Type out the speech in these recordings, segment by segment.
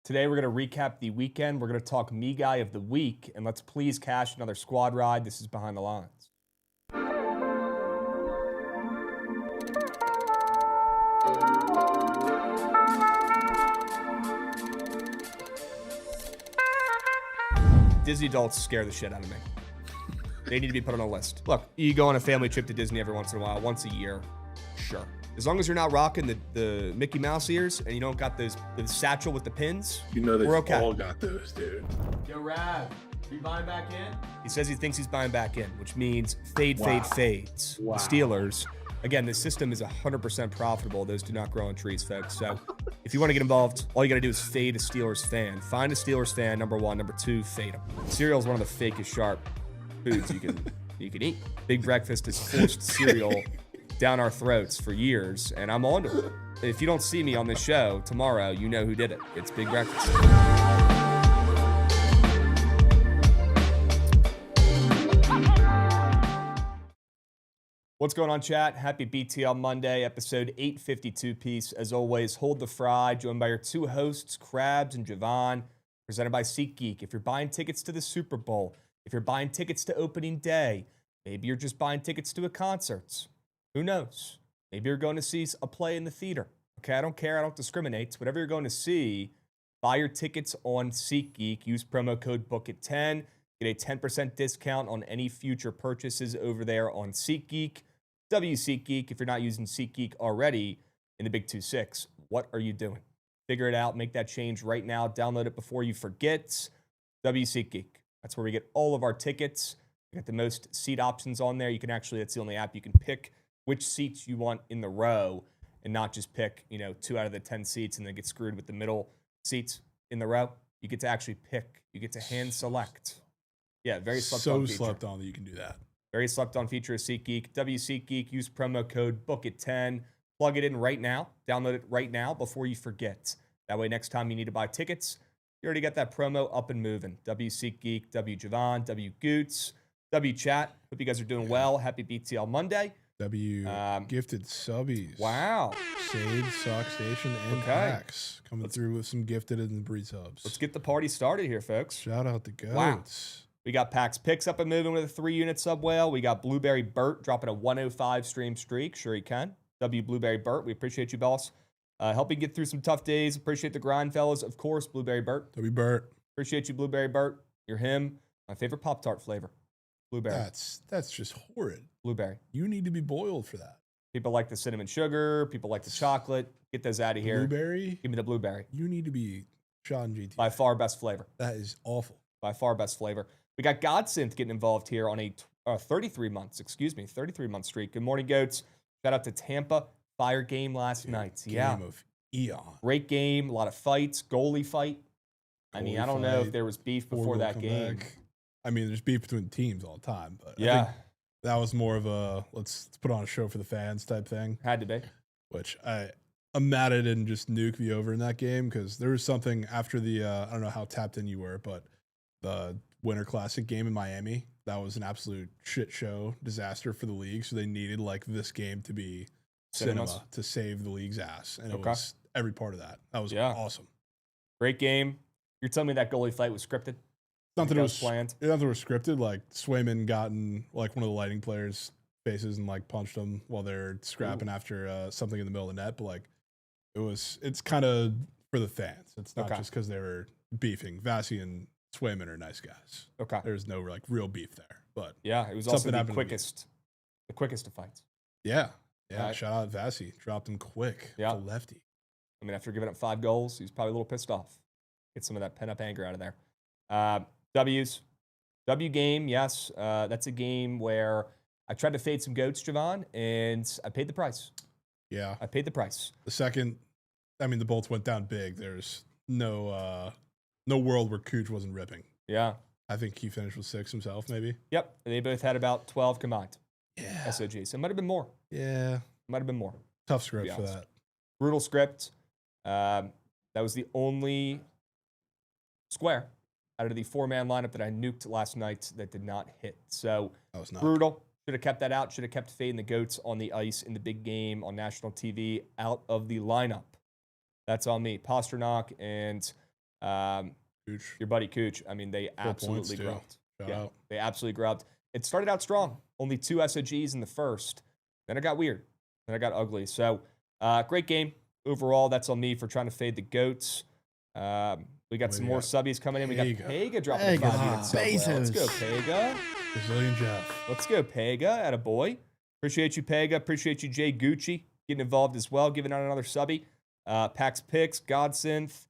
Today, we're going to recap the weekend. We're going to talk Me Guy of the Week, and let's please cash another squad ride. This is Behind the Lines. Disney adults scare the shit out of me. They need to be put on a list. Look, you go on a family trip to Disney every once in a while, once a year, sure. As long as you're not rocking the Mickey Mouse ears and you don't got the satchel with the pins, we're okay. All got those, dude. Yo, Rav, you buying back in? He says he thinks he's buying back in, which means fades. Wow. The Steelers. Again, this system is 100% profitable. Those do not grow on trees, folks. So if you want to get involved, all you got to do is fade a Steelers fan. Find a Steelers fan, number one. Number two, fade them. Cereal is one of the fakest sharp foods you can eat. Big Breakfast is forced cereal down our throats for years, and I'm on to it. If you don't see me on this show tomorrow, you know who did it. It's Big Breakfast. What's going on, chat? Happy BTL Monday, episode 852 piece. As always, hold the fry, joined by your two hosts, Krabs and Jovan, presented by SeatGeek. If you're buying tickets to the Super Bowl, if you're buying tickets to opening day, maybe you're just buying tickets to a concert. Who knows? Maybe you're going to see a play in the theater. Okay, I don't care. I don't discriminate. Whatever you're going to see, buy your tickets on SeatGeek. Use promo code Bookit10. Get a 10% discount on any future purchases over there on SeatGeek. SeatGeek, if you're not using SeatGeek already in the Big 2-6, what are you doing? Figure it out. Make that change right now. Download it before you forget. SeatGeek. That's where we get all of our tickets. We got the most seat options on there. You can actually, that's the only app you can pick which seats you want in the row and not just pick, 2 out of the 10 seats and then get screwed with the middle seats in the row. You get to actually pick. You get to hand select. Yeah, very slept on feature. So slept on that you can do that. Very slept on feature of SeatGeek. SeatGeek, use promo code Bookit10. Plug it in right now. Download it right now before you forget. That way, next time you need to buy tickets, you already got that promo up and moving. SeatGeek, Jovan, Goots, Chat. Hope you guys are doing well. Happy BTL Monday. Gifted subbies. Wow. Sage, Sock Station, and Pax coming through with some gifted and breed subs. Let's get the party started here, folks. Shout out to Goats. Wow. We got Pax Picks up and moving with a 3-unit sub whale. We got Blueberry Burt dropping a 105 stream streak. Sure he can. Blueberry Burt. We appreciate you, boss. Helping get through some tough days. Appreciate the grind, fellas. Of course, Blueberry Burt. Burt. Appreciate you, Blueberry Burt. You're him. My favorite Pop-Tart flavor. Blueberry. That's just horrid. Blueberry. You need to be boiled for that. People like the cinnamon sugar. People like the chocolate. Get those out of here. Blueberry? Give me the blueberry. You need to be shot in GT. By far best flavor. That is awful. By far best flavor. We got Godsynth getting involved here on a 33-month streak. Good morning, Goats. Shout out to Tampa. Fire game last night. Game of eon. Great game. A lot of fights. Goalie fight. I don't know if there was beef before that game. I mean, there's beef between teams all the time. But yeah. I think that was more of a let's put on a show for the fans type thing. Had to be. Which I'm mad I didn't just nuke the over in that game because there was something after the, I don't know how tapped in you were, but the Winter Classic game in Miami, that was an absolute shit show, disaster for the league. So they needed this game to be cinema to save the league's ass. And it was every part of that. That was awesome. Great game. You're telling me that goalie fight was scripted? Nothing was planned. Nothing was scripted. Swayman got in one of the lighting players' faces and punched him while they're scrapping after something in the middle of the net. But it's kind of for the fans. It's not just because they were beefing. Vassie and Swayman are nice guys. Okay. There's no real beef there. But yeah, it was also the quickest of fights. Yeah. Yeah. Shout out Vassie. Dropped him quick. Yeah. The lefty. After giving up 5 goals, he was probably a little pissed off. Get some of that pent up anger out of there. W game, yes. That's a game where I tried to fade some Goats, Jovan, and I paid the price. Yeah. I paid the price. The second, the Bolts went down big. There's no world where Cooch wasn't ripping. Yeah. I think he finished with 6 himself, maybe. Yep. They both had about 12 combined. Yeah. SOGs. So it might have been more. Yeah. Might have been more. Tough script for that. Brutal script. That was the only square out of the 4-man lineup that I nuked last night that did not hit. So that was not brutal. Should have kept that out. Should have kept fading the Goats on the ice in the big game on national TV out of the lineup. That's on me. Pasternak and Your buddy Cooch. I mean, they 4 absolutely points, grubbed. Shout out. They absolutely grubbed. It started out strong. Only 2 SOGs in the first. Then it got weird. Then it got ugly. So, great game. Overall, that's on me for trying to fade the GOATs. We got some more subbies coming in. We got Pega dropping a 5-unit sub. Let's go, Pega. Brazilian Jeff. Let's go, Pega. Attaboy. Appreciate you, Pega. Appreciate you, Jay Gucci, getting involved as well, giving out another subby. Pax Picks, Godsynth,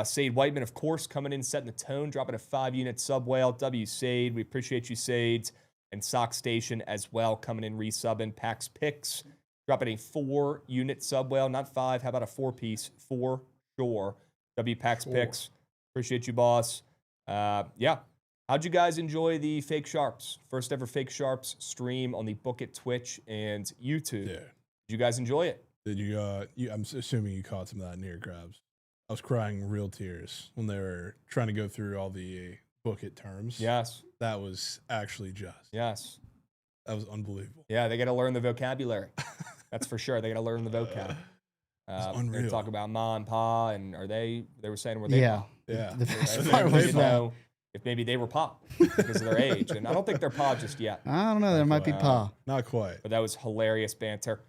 Sade Whiteman, of course, coming in, setting the tone, dropping a 5-unit sub whale. W Sade, we appreciate you, Sades. And Sock Station as well, coming in, resubbing. Pax Picks, dropping a 4-unit sub whale, not 5. How about a 4-piece? 4, sure. W Pax Picks, appreciate you, boss. Yeah. How'd you guys enjoy the Fake Sharps? First ever Fake Sharps stream on the Bookit Twitch and YouTube. Yeah. Did you guys enjoy it? Did you, I'm assuming you caught some of that near Krabs. I was crying real tears when they were trying to go through all the Bookit terms. Yes. That was actually just. Yes. That was unbelievable. Yeah, they got to learn the vocabulary. That's for sure. They got to learn the vocab. They're talking about ma and pa, and they were saying were they pa? Yeah. The best They part was didn't know if maybe they were pa because of their age. And I don't think they're pa just yet. I don't know. There might be pa. Not quite. But that was hilarious banter.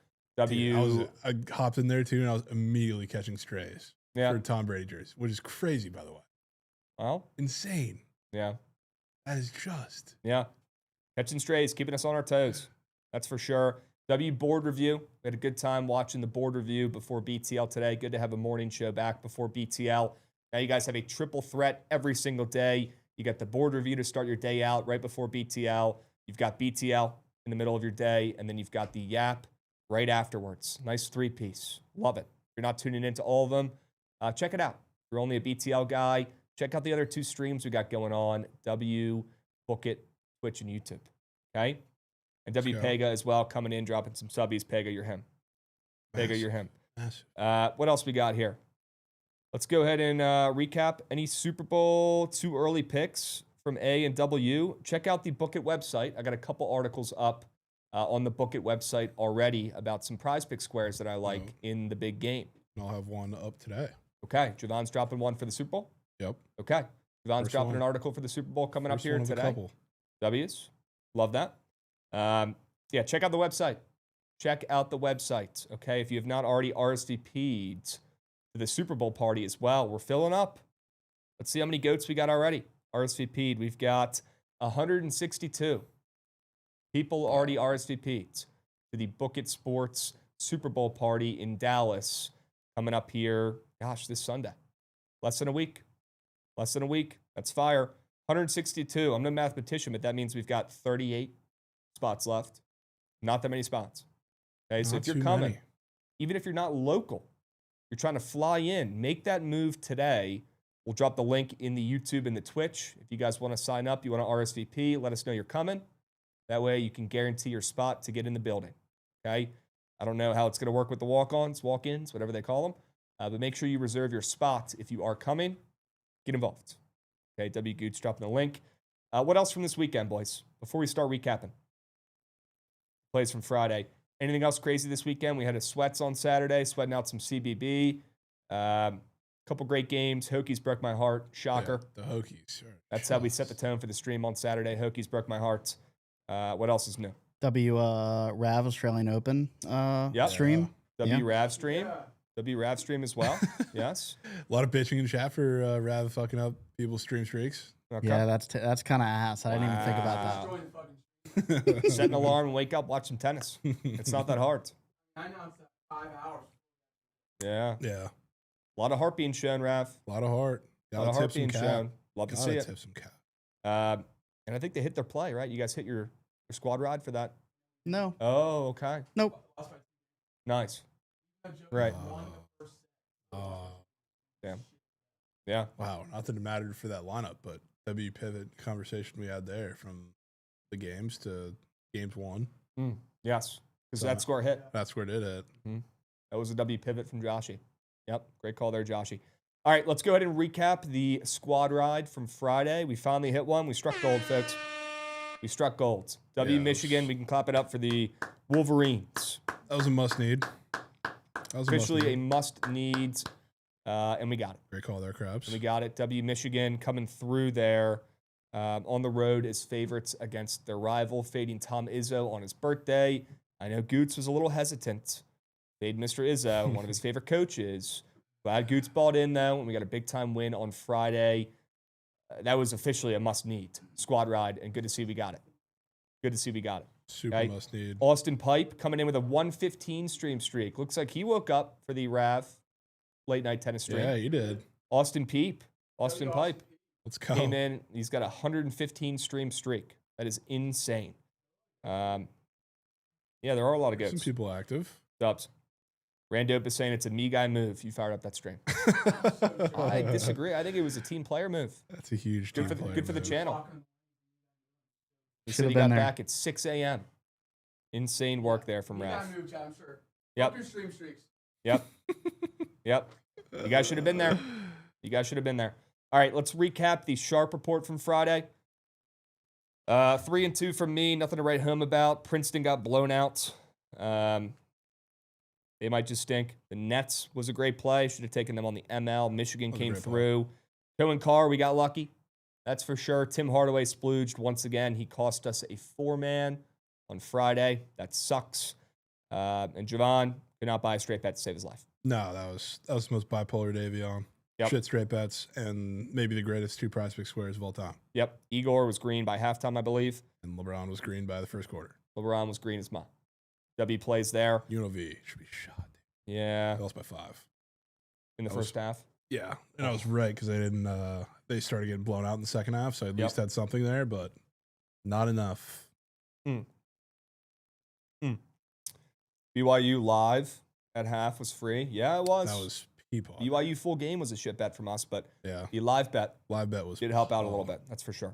Dude, I hopped in there too, and I was immediately catching strays Yeah. for Tom Brady jerseys, which is crazy, by the way. Well, Insane. yeah. That is just. Yeah. Catching strays, keeping us on our toes. That's for sure. W board review. We had a good time watching the board review before BTL today. Good to have a morning show back before BTL. Now you guys have a triple threat every single day. You got the board review to start your day out right before BTL. You've got BTL in the middle of your day, and then you've got the Yap right afterwards. Nice 3-piece. Love it. If you're not tuning into all of them, check it out. If you're only a BTL guy, check out the other 2 streams we got going on. W, Bookit, Twitch, and YouTube. Okay? And W Pega as well, coming in, dropping some subbies. Pega, you're him. Pega, you're him. What else we got here? Let's go ahead and recap any Super Bowl too early picks from A and W. Check out the Bookit website. I got a couple articles up on the Bookit website already about some prize pick squares that I like in the big game. I'll have one up today. Okay. Jovan's dropping one for the Super Bowl? Yep. Okay. Jovan's dropping an article for the Super Bowl coming up here today. W's. Love that. Yeah, check out the website. Check out the website. Okay. If you have not already RSVP'd to the Super Bowl party as well, we're filling up. Let's see how many goats we got already. RSVP'd. We've got 162 people already RSVP'd to the Bookit Sports Super Bowl party in Dallas coming up here, this Sunday. Less than a week. Less than a week. That's fire. 162. I'm no mathematician, but that means we've got 38 spots left. Not that many spots. Okay, so if you're coming, even if you're not local, you're trying to fly in, make that move today. We'll drop the link in the YouTube and the Twitch. If you guys want to sign up, you want to RSVP, let us know you're coming. That way you can guarantee your spot to get in the building. Okay? I don't know how it's going to work with the walk-ons, walk-ins, whatever they call them. But make sure you reserve your spot if you are coming. Get involved. Okay, W Gooch dropping the link. What else from this weekend, boys? Before we start recapping. Plays from Friday. Anything else crazy this weekend? We had a Sweats on Saturday, sweating out some CBB. Couple great games. Hokies broke my heart. Shocker. Yeah, the Hokies. That's how we set the tone for the stream on Saturday. Hokies broke my heart. What else is new? Rav Australian Open stream. Rav stream. Rav stream as well. Yes. A lot of bitching in chat for Rav fucking up people's stream streaks. Okay. Yeah, that's kind of ass. I didn't even think about that. Set an alarm and wake up, watch some tennis. It's not that hard. I know it's 5 hours. Yeah. Yeah. A lot of heart being shown, Rav. A lot of heart. A lot of heart being shown. Love to see it. Tip some cap. And I think they hit their play, right? You guys hit your squad ride for that? No. Oh, okay. Nope. Nice. Right. Damn. Yeah. Wow. Not that it mattered for that lineup, but W pivot conversation we had there from the games to games won. Yes. Because that score hit. That score did hit. That was a W pivot from Joshy. Yep. Great call there, Joshy. All right, let's go ahead and recap the squad ride from Friday. We finally hit one. We struck gold, folks. We struck gold. W Michigan, we can clap it up for the Wolverines. That was a must-need. Officially a must-need and we got it. Great call there, Krabs. And we got it. W Michigan coming through there on the road as favorites against their rival, fading Tom Izzo on his birthday. I know Goots was a little hesitant. Fade Mr. Izzo, one of his favorite coaches. Glad Goots bought in, though, and we got a big-time win on Friday. That was officially a must-need squad ride, and good to see we got it. Good to see we got it. Super must-need. Austin Pipe coming in with a 115 stream streak. Looks like he woke up for the RAV late-night tennis stream. Yeah, he did. Austin Pipe. Let's go. Came in. He's got a 115 stream streak. That is insane. Yeah, there are a lot of goats. Some people active. Dubs. Randope is saying it's a me guy move. You fired up that stream. I disagree. I think it was a team player move. That's a huge team player Good for the move. channel. He Should've said he been got there. back at 6 a.m. Insane work there from You Rav. gotta move, Chad, I'm sure. Yep. Up your stream streaks. Yep. Yep. You guys should have been there. You guys should have been there. All right, let's recap the Sharp report from Friday. 3-2 from me. Nothing to write home about. Princeton got blown out. They might just stink. The Nets was a great play. Should have taken them on the ML. Michigan came through. Cohen Carr, we got lucky. That's for sure. Tim Hardaway splooged once again. He cost us a 4-man on Friday. That sucks. And Jovan could not buy a straight bet to save his life. No, that was the most bipolar day of Eon. Yep. Shit straight bets and maybe the greatest 2 prize pick squares of all time. Yep. Igor was green by halftime, I believe. And LeBron was green by the first quarter. LeBron was green as mine. W plays there. UNLV should be shot. Yeah. They lost by 5 In the first half. Yeah, and I was right because they didn't. They started getting blown out in the second half, so I at least had something there, but not enough. BYU live at half was free. Yeah, it was. That was peepod. BYU full game was a shit bet from us, but Yeah, the live bet live bet was did help out a little bit. That's for sure.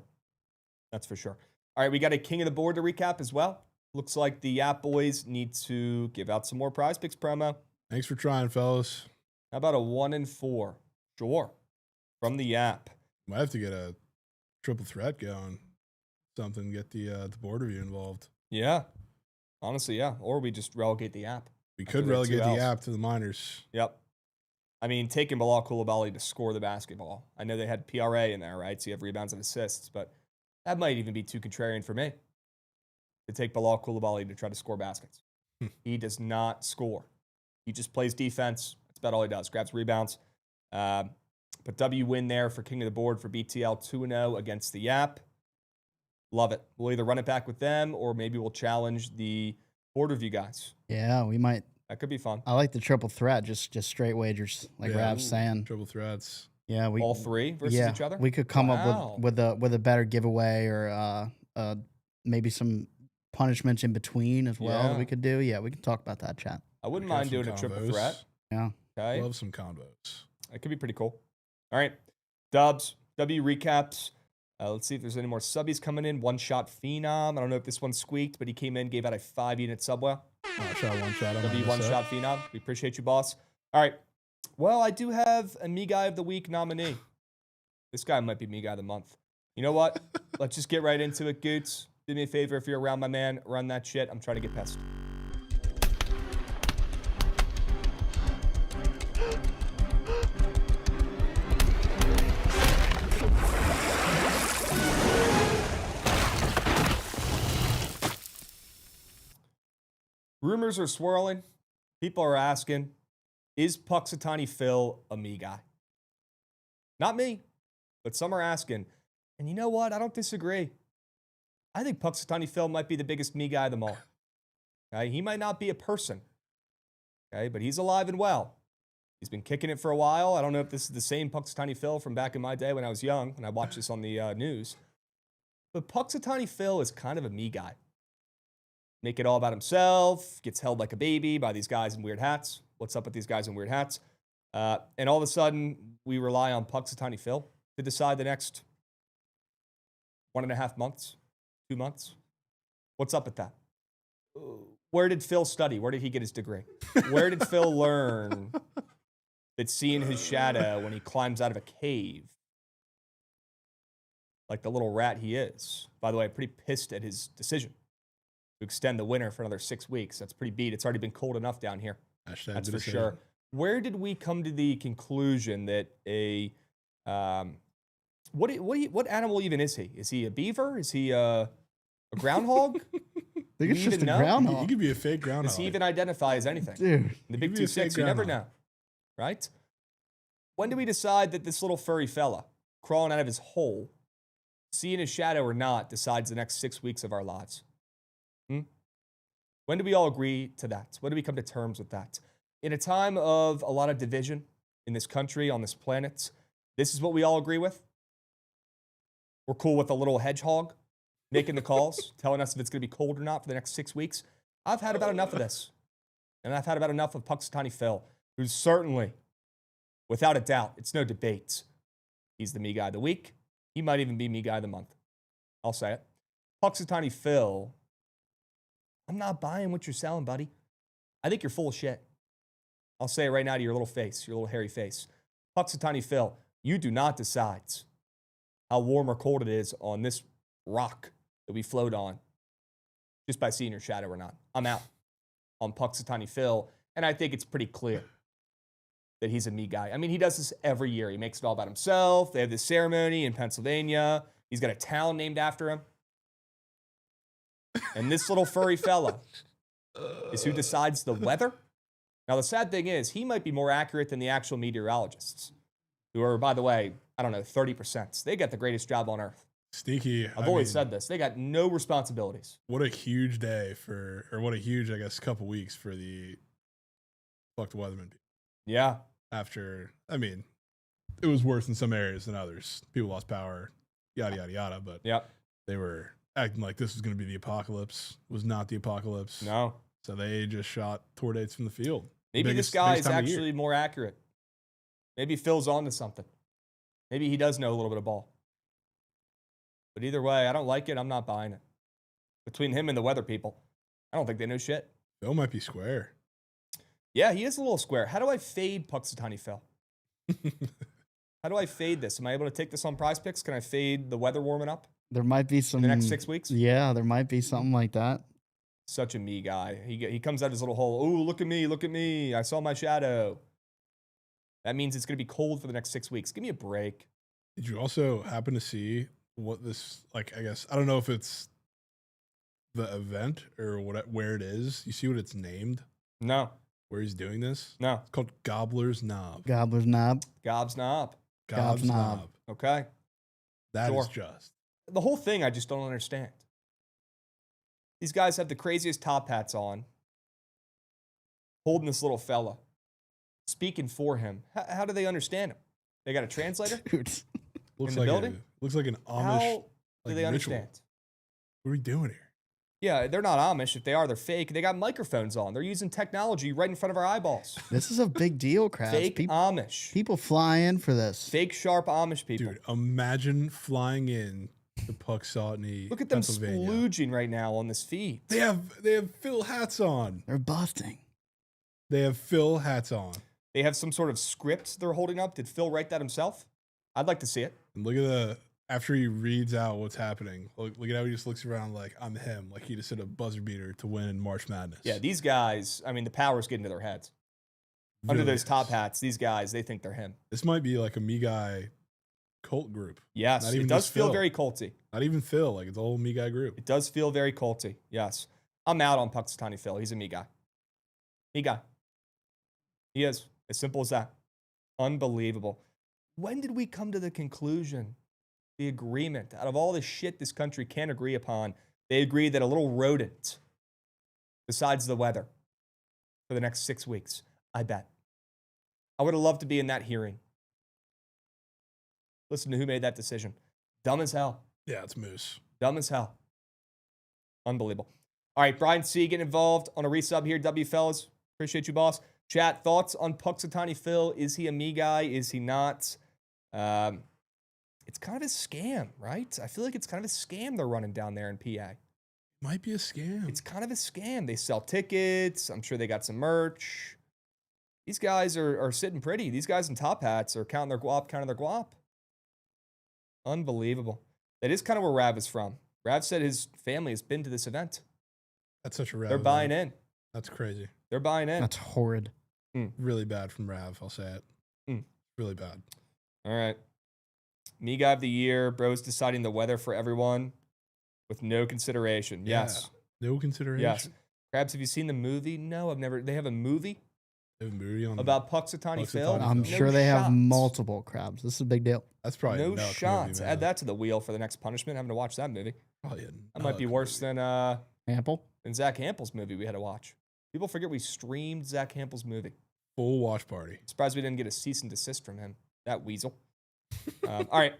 That's for sure. All right, we got a king of the board to recap as well. Looks like the App Boys need to give out some more prize picks promo. Thanks for trying, fellas. How about a 1-4? Sure. From the app. Might have to get a triple threat going. Something, get the board review involved. Yeah. Honestly, yeah. Or we just relegate the app. We After could the relegate 2 Ls. the app to the minors. Yep. I mean, taking Bilal Coulibaly to score the basketball. I know they had PRA in there, right? So you have rebounds and assists, but that might even be too contrarian for me to take Bilal Coulibaly to try to score baskets. He does not score. He just plays defense. That's about all he does. Grabs rebounds. But W win there for king of the board for BTL 2-0 against the app. Love it. We'll either run it back with them or maybe we'll challenge the board review guys. Yeah, we might. That could be fun. I like the triple threat, just straight wagers, like Yeah. Rav's saying. Triple threats. Yeah, we All 3 versus each other? We could come Wow. up with a better giveaway or maybe some punishments in between as well that Yeah. we could do. Yeah, we can talk about that, chat. I wouldn't We got mind some doing a triple combos. threat. Yeah. Okay. Love some combos. That could be pretty cool. All right. Dubs. W recaps. Let's see if there's any more subbies coming in. One Shot Phenom. I don't know if this one squeaked, but he came in, gave out a 5-unit subwell. Shot one shot. W One Shot Phenom. We appreciate you, boss. All right. Well, I do have a Me Guy of the Week nominee. This guy might be Me Guy of the Month. You know what? Let's just get right into it, Goots. Do me a favor if you're around my man. Run that shit. I'm trying to get pissed. Rumors are swirling. People are asking, is Puxatani Phil a me guy? Not me, but some are asking. And you know what? I don't disagree. I think Puxatani Phil might be the biggest me guy of them all. Okay? He might not be a person, okay, but he's alive and well. He's been kicking it for a while. I don't know if this is the same Puxatani Phil from back in my day when I was young, and I watched this on the news. But Puxatani Phil is kind of a me guy. Make it all about himself, gets held like a baby by these guys in weird hats. What's up with these guys in weird hats? And all of a sudden, we rely on Puxatani Phil to decide the next 1.5 months, 2 months. What's up with that? Where did Phil study? Where did he get his degree? Where did Phil learn that seeing his shadow when he climbs out of a cave, like the little rat he is? By the way, I'm pretty pissed at his decision to extend the winter for another 6 weeks. That's pretty beat. It's already been cold enough down here. Hashtag That's for decision. sure. where did we come to the conclusion that what animal even is he? Is he a beaver? Is he a groundhog? I think it's we just a even know? He groundhog. could be a fake groundhog. Does he even identify as anything? Dude, In the He Big could be a fake 2-6, you never groundhog. know, right? When do we decide that this little furry fella crawling out of his hole, seeing his shadow or not, decides the next 6 weeks of our lives? When do we all agree to that? When do we come to terms with that? In a time of a lot of division in this country, on this planet, this is what we all agree with? We're cool with a little hedgehog making the calls, telling us if it's going to be cold or not for the next 6 weeks. I've had about enough of this. And I've had about enough of Punxsutawney Phil, who's certainly, without a doubt, it's no debate, he's the me guy of the week. He might even be me guy of the month. I'll say it. Punxsutawney Phil, I'm not buying what you're selling, buddy. I think you're full of shit. I'll say it right now to your little face, your little hairy face. Punxsutawney Phil, you do not decide how warm or cold it is on this rock that we float on just by seeing your shadow or not. I'm out on Punxsutawney Phil, and I think it's pretty clear that he's a me guy. I mean, he does this every year. He makes it all about himself. They have this ceremony in Pennsylvania. He's got a town named after him. And this little furry fella is who decides the weather. Now, the sad thing is, he might be more accurate than the actual meteorologists, who are, by the way, I don't know, 30%. They got the greatest job on earth. Sneaky. I've always said this. They got no responsibilities. What a huge day what a huge, I guess, couple weeks for the fuck the weatherman people. Yeah. After, I mean, it was worse in some areas than others. People lost power, yada, yada, yada. But Yep. they were acting like this was going to be the apocalypse. It was not the apocalypse. No. So they just shot tour dates from the field. Maybe Biggest- this guy biggest is time of year. actually more accurate. Maybe Phil's on to something. Maybe he does know a little bit of ball. But either way, I don't like it. I'm not buying it. Between him and the weather people, I don't think they know shit. Phil might be square. Yeah, he is a little square. How do I fade Punxsutawney Phil? How do I fade this? Am I able to take this on Prize Picks? Can I fade the weather warming up there might be some. in the next 6 weeks? Yeah, there might be something like that. Such a me guy. He comes out his little hole. Ooh, look at me, look at me. I saw my shadow. That means it's going to be cold for the next 6 weeks. Give me a break. Did you also happen to see what this, like, I guess, I don't know if it's the event or where it is. You see what it's named? No, Where he's doing this? no. It's called Gobbler's Knob. Gobbler's knob. Gob's knob. Gobb's Gobb's Knob. Knob. Okay. That is Sure. just. The whole thing I just don't understand. These guys have the craziest top hats on, holding this little fella, speaking for him. How do they understand him? They got a translator? Dude. Looks the like building? looks like an Amish. How do like, they ritual. understand? What are we doing here? Yeah, they're not Amish. If they are, they're fake. They got microphones on. They're using technology right in front of our eyeballs. This is a big deal, Krabs. Fake Amish. People fly in for this. Fake sharp Amish people. Dude, imagine flying in to Punxsutawney, Look at them Pennsylvania. splooging right now on this feed. They have Phil hats on. They're busting. They have Phil hats on. They have some sort of script they're holding up. Did Phil write that himself? I'd like to see it. And look at after he reads out what's happening. Look at how he just looks around like I'm him, like he just hit a buzzer beater to win March Madness. Yeah, these guys, I mean, the power's getting to their heads. Under Really those is. top hats, these guys, they think they're him. This might be like a me guy cult group. Yes, Not it even does just feel Phil. very culty. Not even Phil, like it's a whole me guy group. It does feel very culty. Yes. I'm out on Punxsutawney Phil. He's a me guy. Me guy. He is. As simple as that. Unbelievable. When did we come to the conclusion, the agreement, out of all the shit this country can't agree upon, they agree that a little rodent decides the weather for the next 6 weeks? I bet. I would have loved to be in that hearing. Listen to who made that decision. Dumb as hell. Yeah, it's Moose. Dumb as hell. Unbelievable. All right, Brian C. getting involved on a resub here. W fellas. Appreciate you, boss. Chat, thoughts on Punxsutawney Phil? Is he a me guy? Is he not? It's kind of a scam, right? I feel like it's kind of a scam they're running down there in PA. Might be a scam. It's kind of a scam. They sell tickets. I'm sure they got some merch. These guys are sitting pretty. These guys in top hats are counting their guap. Unbelievable. That is kind of where Rav is from. Rav said his family has been to this event. That's such a rad They're buying event. in. That's crazy. They're buying in. That's horrid. Really bad from Rav. I'll say it. Really bad. All right. Me guy of the year. Bro's deciding the weather for everyone with no consideration. Yes. No consideration. Yes. Krabs, have you seen the movie? No, I've never. They have a movie They have a movie on about Puxatawny Phil. Puxatawny I'm No sure they have shots. multiple Crabs. This is a big deal. That's probably a No nuts shots. Movie, man. Add that to the wheel for the next punishment. Having to watch that movie. Probably a That might be nuts worse movie. than Ample. Zach Hampel's movie we had to watch. People forget we streamed Zach Hampel's movie. Full watch party. Surprised we didn't get a cease and desist from him. That weasel. All right.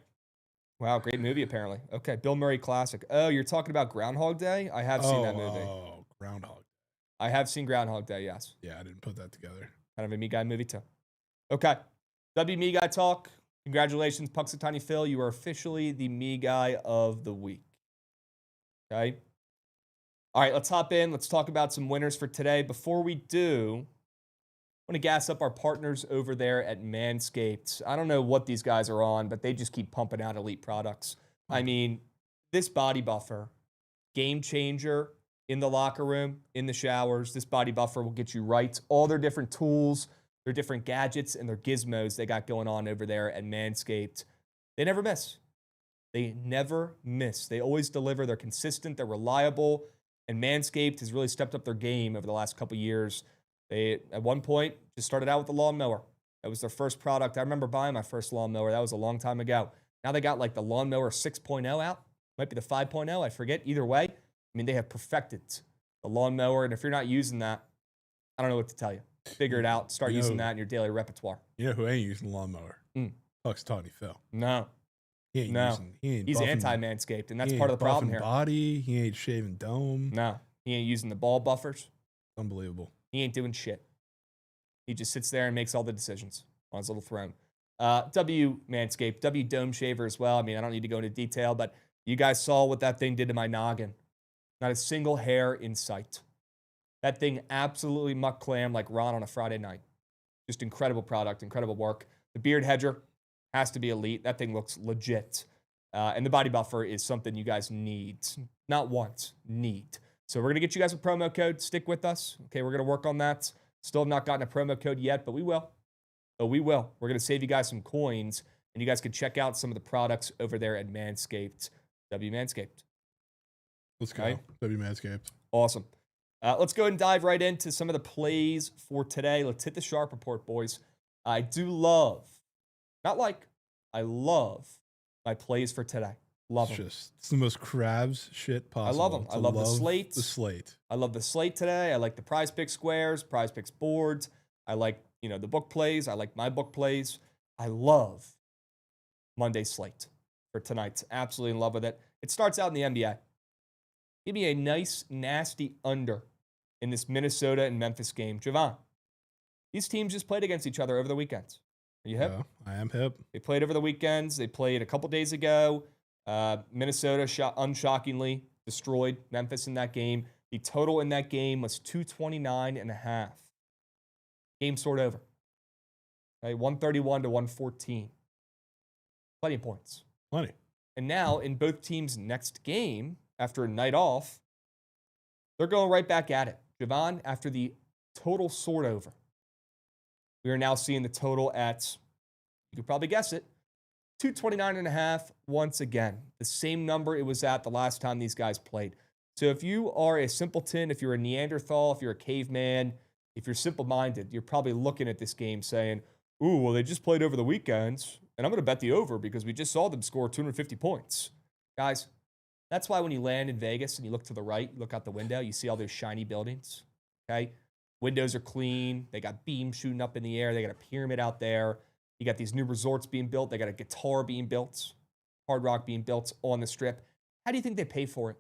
Wow, great movie apparently. Okay, Bill Murray classic. Oh, you're talking about Groundhog Day? I have seen that movie. Oh, Groundhog. I have seen Groundhog Day, yes. Yeah, I didn't put that together. Kind of a Me Guy movie too. Okay. W Me Guy talk. Congratulations, Puxatawny Phil. You are officially the Me Guy of the week. Okay. All right, let's hop in. Let's talk about some winners for today. Before we do, I want to gas up our partners over there at Manscaped. I don't know what these guys are on, but they just keep pumping out elite products. I mean, this body buffer, game changer in the locker room, in the showers. This body buffer will get you right. All their different tools, their different gadgets, and their gizmos they got going on over there at Manscaped. They never miss. They never miss. They always deliver. They're consistent. They're reliable. And Manscaped has really stepped up their game over the last couple years. They, at one point, just started out with the lawnmower. That was their first product. I remember buying my first lawnmower. That was a long time ago. Now they got like the lawnmower 6.0 out. Might be the 5.0. I forget. Either way, I mean, they have perfected the lawnmower. And if you're not using that, I don't know what to tell you. Figure it out. Start using that in your daily repertoire. You know who ain't using the lawnmower? Puxatawny Phil. No. He ain't He's buffing- anti-Manscaped, and that's he part ain't of the problem buffing here. Body. He ain't shaving dome. No. He ain't using the ball buffers. Unbelievable. He ain't doing shit. He just sits there and makes all the decisions on his little throne. W Manscaped, W Dome Shaver as well. I mean, I don't need to go into detail, but you guys saw what that thing did to my noggin. Not a single hair in sight. That thing absolutely muck clam like Ron on a Friday night. Just incredible product, incredible work. The beard hedger has to be elite. That thing looks legit. And the body buffer is something you guys need. Not want, need. So we're going to get you guys a promo code. Stick with us. Okay, we're going to work on that. Still have not gotten a promo code yet, but we will. Oh, we will. We're going to save you guys some coins, and you guys can check out some of the products over there at Manscaped. W Manscaped. Let's go. Right? W Manscaped. Awesome. Let's go and dive right into some of the plays for today. Let's hit the Sharp Report, boys. I do love, not like, I love my plays for today. Love them. It's the most Krabs shit possible. I love them. I love the slates. The slate. I love the slate today. I like the Prize Picks squares, Prize Picks boards. I like, the book plays. I like my book plays. I love Monday slate for tonight. Absolutely in love with it. It starts out in the NBA. Give me a nice, nasty under in this Minnesota and Memphis game. Jovan, these teams just played against each other over the weekends. Are you hip? Yeah, I am hip. They played over the weekends. They played a couple days ago. Minnesota unshockingly destroyed Memphis in that game. The total in that game was 229.5. Game sort over. Okay, 131 to 114. Plenty of points. Plenty. And now in both teams' next game, after a night off, they're going right back at it. Jovan, after the total sort over, we are now seeing the total at, you could probably guess it, 229.5 once again. The same number it was at the last time these guys played. So if you are a simpleton, if you're a Neanderthal, if you're a caveman, if you're simple-minded, you're probably looking at this game saying, ooh, well, they just played over the weekends, and I'm going to bet the over because we just saw them score 250 points. Guys, that's why when you land in Vegas and you look to the right, you look out the window, you see all those shiny buildings, okay? Windows are clean. They got beams shooting up in the air. They got a pyramid out there. You got these new resorts being built. They got a guitar being built, Hard Rock being built on the Strip. How do you think they pay for it?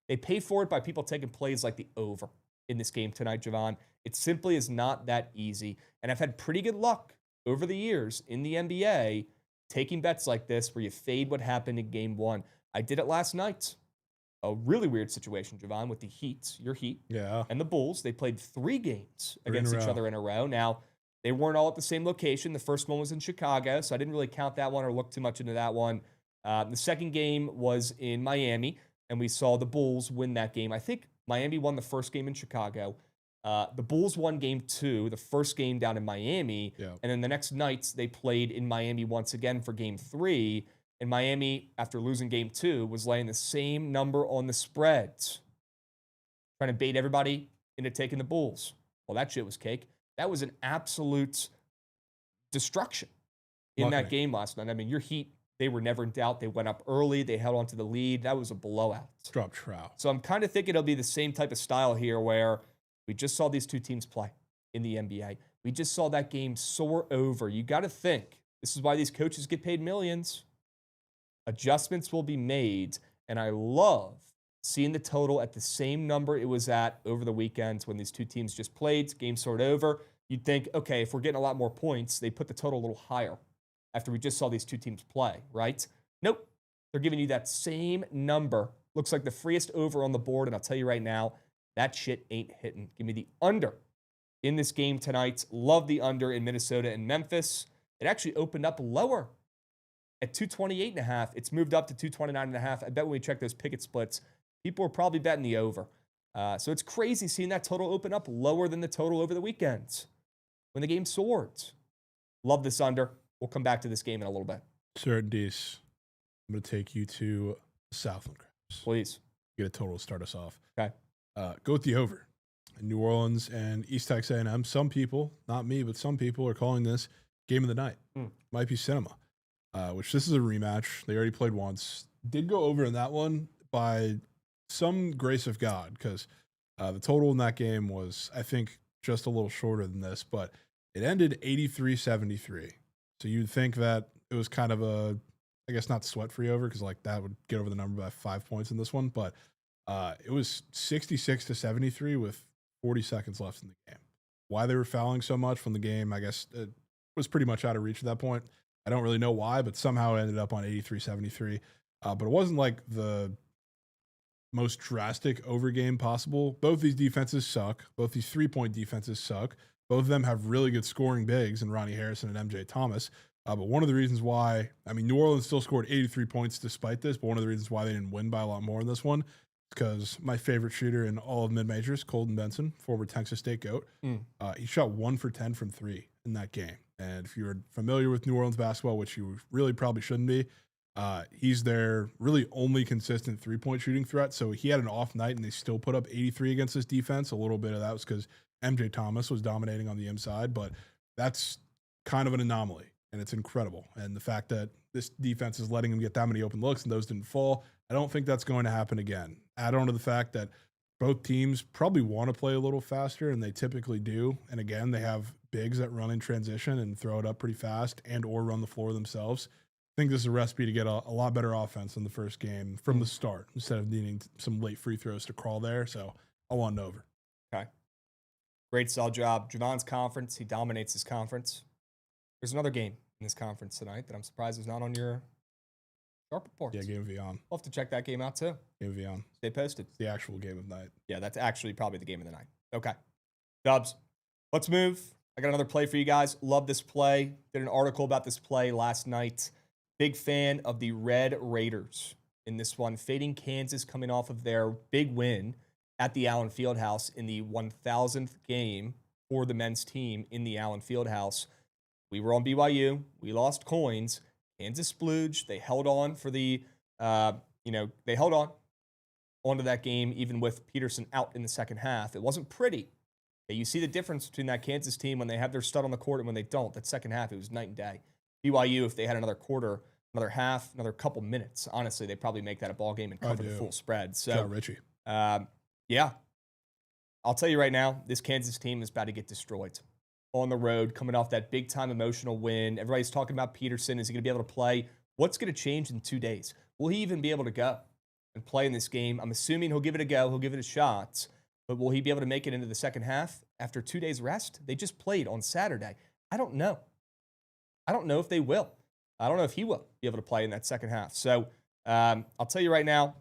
They pay for it by people taking plays like the over in this game tonight, Jovan. It simply is not that easy. And I've had pretty good luck over the years in the NBA taking bets like this where you fade what happened in game one. I did it last night. A really weird situation, Jovan, with the Heat, your Heat, and the Bulls. They played 3 games against each other in a row. Now, they weren't all at the same location. The first one was in Chicago, so I didn't really count that one or look too much into that one. The second game was in Miami, and we saw the Bulls win that game. I think Miami won the first game in Chicago. The Bulls won game 2, the first game down in Miami. Yeah. And then the next night, they played in Miami once again for game 3. And Miami, after losing game 2, was laying the same number on the spreads, trying to bait everybody into taking the Bulls. Well, that shit was cake. That was an absolute destruction in that game last night. I mean, your Heat, they were never in doubt. They went up early. They held on to the lead. That was a blowout. Drop trout. So I'm kind of thinking it'll be the same type of style here where we just saw these two teams play in the NBA. We just saw that game soar over. You got to think, this is why these coaches get paid millions. Adjustments will be made, and I love seeing the total at the same number it was at over the weekend when these two teams just played, game soared over. You'd think, okay, if we're getting a lot more points, they put the total a little higher after we just saw these two teams play, right? Nope. They're giving you that same number. Looks like the freest over on the board, and I'll tell you right now, that shit ain't hitting. Give me the under in this game tonight. Love the under in Minnesota and Memphis. It actually opened up lower at 228.5. It's moved up to 229.5. I bet when we check those Pikkit splits, people are probably betting the over. So it's crazy seeing that total open up lower than the total over the weekends when the game soared. Love this under. We'll come back to this game in a little bit. Certainties. I'm going to take you to Southland Krabs. Please. Get a total to start us off. Okay. Go with the over. In New Orleans and East Texas A&M, some people, not me, but some people are calling this game of the night. Might be cinema, which this is a rematch. They already played once. Did go over in that one by some grace of God because the total in that game was, I think, just a little shorter than this, but it ended 83-73. So you'd think that it was kind of a, I guess not sweat-free over because like that would get over the number by 5 points in this one, but it was 66-73 with 40 seconds left in the game. Why they were fouling so much from the game, I guess it was pretty much out of reach at that point. I don't really know why, but somehow it ended up on 83-73. But it wasn't like the most drastic over game possible. Both these defenses suck. Both these three-point defenses suck. Both of them have really good scoring bigs in Ronnie Harrison and MJ Thomas. But one of the reasons why, I mean, New Orleans still scored 83 points despite this, but one of the reasons why they didn't win by a lot more in this one is because my favorite shooter in all of mid-majors, Colton Benson, former Texas State GOAT, he shot 1 for 10 from 3 in that game. And if you're familiar with New Orleans basketball, which you really probably shouldn't be, he's their really only consistent three-point shooting threat. So he had an off night, and they still put up 83 against this defense. A little bit of that was because MJ Thomas was dominating on the inside, but that's kind of an anomaly, and it's incredible. And the fact that this defense is letting him get that many open looks and those didn't fall, I don't think that's going to happen again. Add on to the fact that both teams probably want to play a little faster, and they typically do. And again, they have bigs that run in transition and throw it up pretty fast and or run the floor themselves. I think this is a recipe to get a lot better offense in the first game from the start instead of needing some late free throws to crawl there. So I want an over. Okay. Great solid job. Jovan's conference, he dominates his conference. There's another game in this conference tonight that I'm surprised is not on your sharp reports. Yeah, game of the on. We'll have to check that game out too. Game of the on. Stay posted. The actual game of the night. Yeah, that's actually probably the game of the night. Okay. Dubs, let's move. I got another play for you guys. Love this play. Did an article about this play last night. Big fan of the Red Raiders in this one. Fading Kansas coming off of their big win at the Allen Fieldhouse in the 1,000th game for the men's team in the Allen Fieldhouse. We were on BYU. We lost coins. Kansas splooged. They held on for the, they held on onto that game even with Peterson out in the second half. It wasn't pretty. You see the difference between that Kansas team when they have their stud on the court and when they don't. That second half, it was night and day. BYU, if they had another quarter, another half, another couple minutes, honestly, they'd probably make that a ball game and cover the full spread. So, Richie. Yeah. I'll tell you right now, this Kansas team is about to get destroyed on the road, coming off that big-time emotional win. Everybody's talking about Peterson. Is he going to be able to play? What's going to change in 2 days? Will he even be able to go and play in this game? I'm assuming he'll give it a go. He'll give it a shot. But will he be able to make it into the second half after 2 days rest? They just played on Saturday. I don't know. I don't know if they will. I don't know if he will be able to play in that second half. So I'll tell you right now,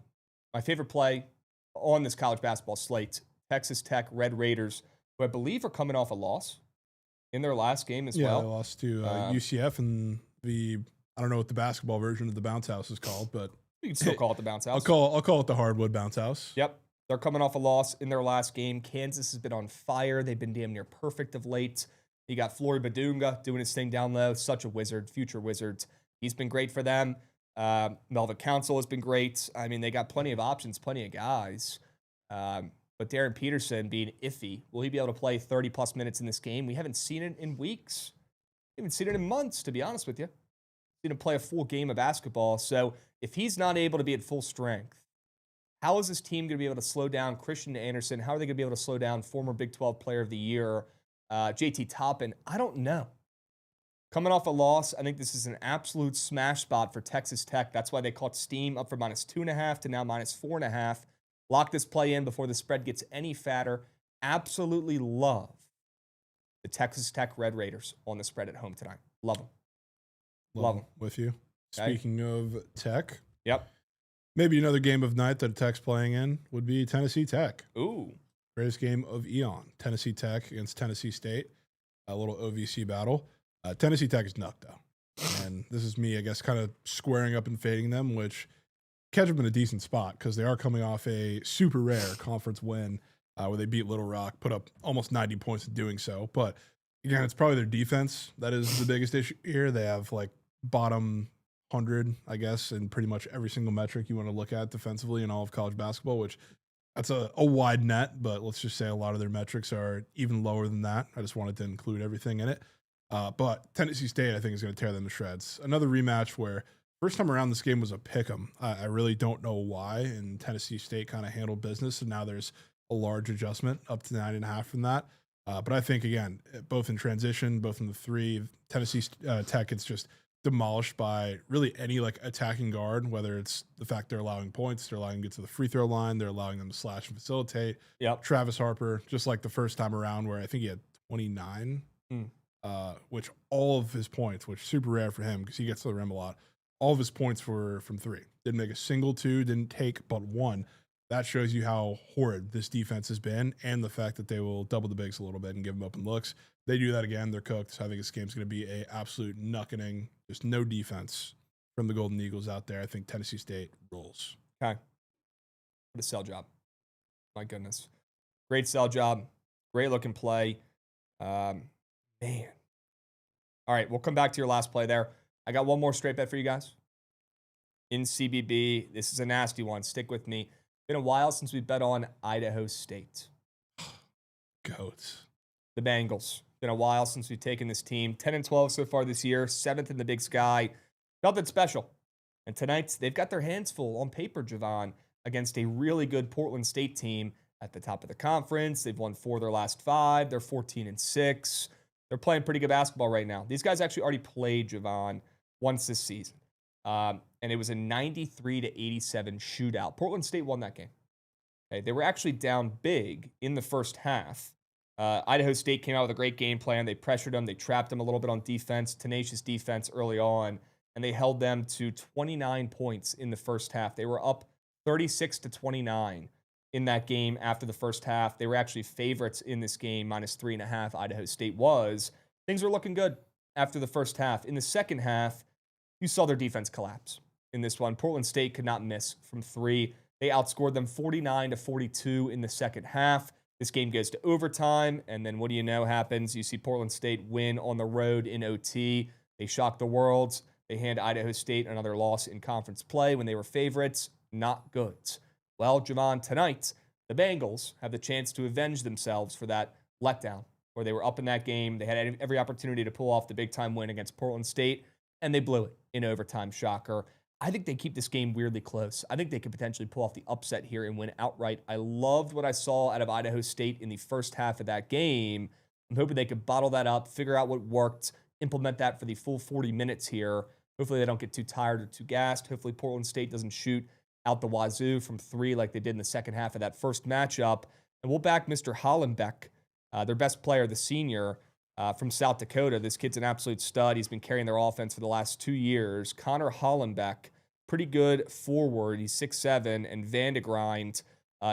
my favorite play on this college basketball slate, Texas Tech Red Raiders, who I believe are coming off a loss in their last game as well. Yeah, they lost to UCF in the, I don't know what the basketball version of the bounce house is called, but you can still call it the bounce house. I'll call it the hardwood bounce house. Yep. They're coming off a loss in their last game. Kansas has been on fire. They've been damn near perfect of late. You got Flory Badunga doing his thing down low. Such a wizard, future wizard. He's been great for them. Melvin Council has been great. I mean, they got plenty of options, plenty of guys. But Darren Peterson being iffy, will he be able to play 30-plus minutes in this game? We haven't seen it in weeks. We haven't seen it in months, to be honest with you. Seen him play a full game of basketball. So if he's not able to be at full strength, how is this team going to be able to slow down Christian Anderson? How are they going to be able to slow down former Big 12 Player of the Year, JT Toppin? I don't know. Coming off a loss, I think this is an absolute smash spot for Texas Tech. That's why they caught steam, up from -2.5 to now -4.5. Lock this play in before the spread gets any fatter. Absolutely love the Texas Tech Red Raiders on the spread at home tonight. Love them. Love them. With you. Okay. Speaking of Tech. Yep. Maybe another game of night that Tech's playing in would be Tennessee Tech. Ooh. Greatest game of eon. Tennessee Tech against Tennessee State. A little OVC battle. Tennessee Tech is nuck, though. And this is me, I guess, kind of squaring up and fading them, which catch them in a decent spot because they are coming off a super rare conference win where they beat Little Rock, put up almost 90 points in doing so. But, again, it's probably their defense that is the biggest issue here. They have, like, bottom 100, I guess, in pretty much every single metric you want to look at defensively in all of college basketball, which that's a wide net, but let's just say a lot of their metrics are even lower than that. I just wanted to include everything in it. But Tennessee State, I think, is going to tear them to shreds. Another rematch where first time around this game was a pick 'em. I really don't know why, and Tennessee State kind of handled business, and now there's a large adjustment up to 9.5 from that. But I think, again, both in transition, both in the three, Tennessee Tech, it's just demolished by really any like attacking guard, whether it's the fact they're allowing points, they're allowing them to get to the free throw line, they're allowing them to slash and facilitate. Yep. Travis Harper, just like the first time around where I think he had 29, which all of his points, which is super rare for him because he gets to the rim a lot, all of his points were from three. Didn't make a single two, didn't take but one. That shows you how horrid this defense has been and the fact that they will double the bigs a little bit and give them open looks. They do that again, they're cooked. So I think this game's going to be a absolute knuckening. There's no defense from the Golden Eagles out there. I think Tennessee State rolls. Okay. What a sell job. My goodness. Great sell job. Great looking play. Man. All right, we'll come back to your last play there. I got one more straight bet for you guys. In CBB, this is a nasty one. Stick with me. Been a while since we bet on Idaho State. Goats. The Bengals. Been a while since we've taken this team. 10-12 so far this year. 7th in the Big Sky. Nothing special. And tonight, they've got their hands full on paper, Jovan, against a really good Portland State team at the top of the conference. They've won 4 of their last 5. They're 14-6. They're playing pretty good basketball right now. These guys actually already played, Jovan, once this season. And it was a 93-87 shootout. Portland State won that game. Okay, they were actually down big in the first half. Idaho State came out with a great game plan. They pressured them. They trapped them a little bit on defense, tenacious defense early on, and they held them to 29 points in the first half. They were up 36-29 in that game after the first half. They were actually favorites in this game, -3.5. Idaho State was. Things were looking good after the first half. In the second half, you saw their defense collapse in this one. Portland State could not miss from 3. They outscored them 49-42 in the second half. This game goes to overtime, and then what do you know happens? You see Portland State win on the road in OT. They shock the world. They hand Idaho State another loss in conference play when they were favorites. Not good. Well, Jovan, tonight, the Bengals have the chance to avenge themselves for that letdown where they were up in that game. They had every opportunity to pull off the big-time win against Portland State, and they blew it in overtime. Shocker. I think they keep this game weirdly close. I think they could potentially pull off the upset here and win outright. I loved what I saw out of Idaho State in the first half of that game. I'm hoping they could bottle that up, figure out what worked, implement that for the full 40 minutes here. Hopefully they don't get too tired or too gassed. Hopefully Portland State doesn't shoot out the wazoo from 3 like they did in the second half of that first matchup. And we'll back Mr. Hollenbeck, their best player, the senior, from South Dakota. This kid's an absolute stud. He's been carrying their offense for the last 2 years. Connor Hollenbeck, pretty good forward. He's 6'7", and Vandegrind,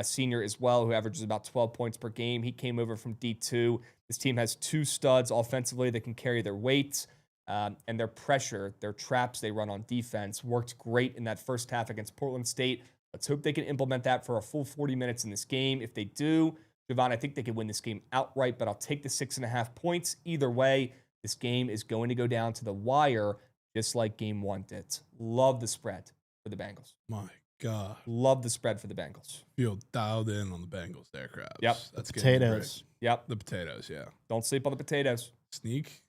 senior as well, who averages about 12 points per game. He came over from D2. This team has 2 studs offensively that can carry their weight, and their pressure, their traps they run on defense worked great in that first half against Portland State. Let's hope they can implement that for a full 40 minutes in this game. If they do, Jovan, I think they could win this game outright, but I'll take the 6.5 points. Either way, this game is going to go down to the wire, just like game 1 did. Love the spread for the Bengals. My God. Love the spread for the Bengals. Feel dialed in on the Bengals there, Krabs. Yep. That's Potatoes. Yep. The potatoes, yeah. Don't sleep on the potatoes. Sneak.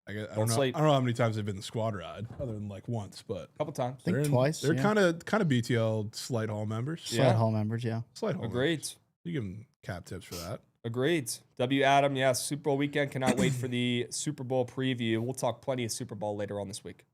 I Don't don't know. sleep. I don't know how many times they've been the squad ride, other than like once, but A couple times. I think twice. They're yeah. kind of BTL Slate Hall members. Yeah. Slide Hall members, yeah. Slate Hall. Agreed. Members. You give them cap tips for that. Agreed. W. Adam, yes, Super Bowl weekend. Cannot wait for the Super Bowl preview. We'll talk plenty of Super Bowl later on this week.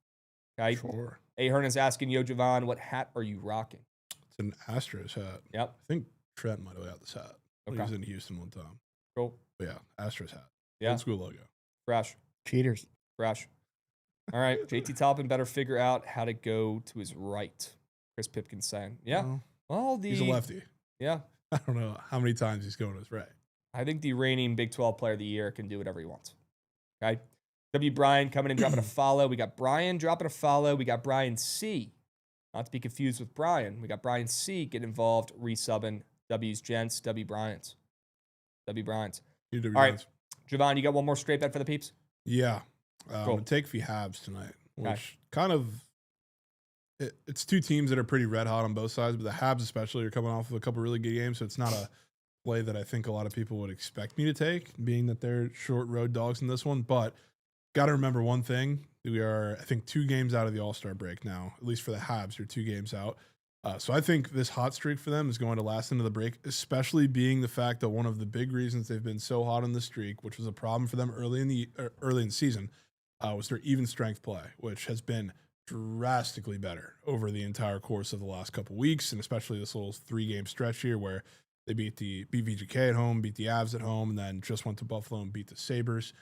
Okay. Sure. Ahern is asking, Yo, Jovan, what hat are you rocking? It's an Astros hat. Yep. I think Trent might have got this hat. He Okay. was in Houston one time. Cool. But yeah, Astros hat. Yeah. Old school logo. Fresh. Cheaters. Fresh. All right. JT Toppin better figure out how to go to his right. Chris Pipkin saying. Yeah. Well, He's a lefty. Yeah. I don't know how many times he's going to his right. I think the reigning Big 12 player of the year can do whatever he wants. Okay. W. Brian coming and dropping a follow. We got Brian dropping a follow. We got Brian C. Not to be confused with Brian. We got Brian C. Get involved, resubbing. W's gents, W. Bryant's. W. Bryant's. You do All right. guys. Javon, you got one more straight bet for the peeps? Yeah. Cool. I'm going to take the Habs tonight, which Okay. kind of, it's two teams that are pretty red hot on both sides, but the Habs especially are coming off of a couple really good games, so it's not a play that I think a lot of people would expect me to take, being that they're short road dogs in this one. But got to remember one thing. We are, I think, 2 games out of the All-Star break now, at least for the Habs. They're 2 games out. So I think this hot streak for them is going to last into the break, especially being the fact that one of the big reasons they've been so hot on the streak, which was a problem for them early in the season, was their even strength play, which has been drastically better over the entire course of the last couple weeks, and especially this little 3-game stretch here where they beat VGK at home, beat the Avs at home, and then just went to Buffalo and beat the Sabres.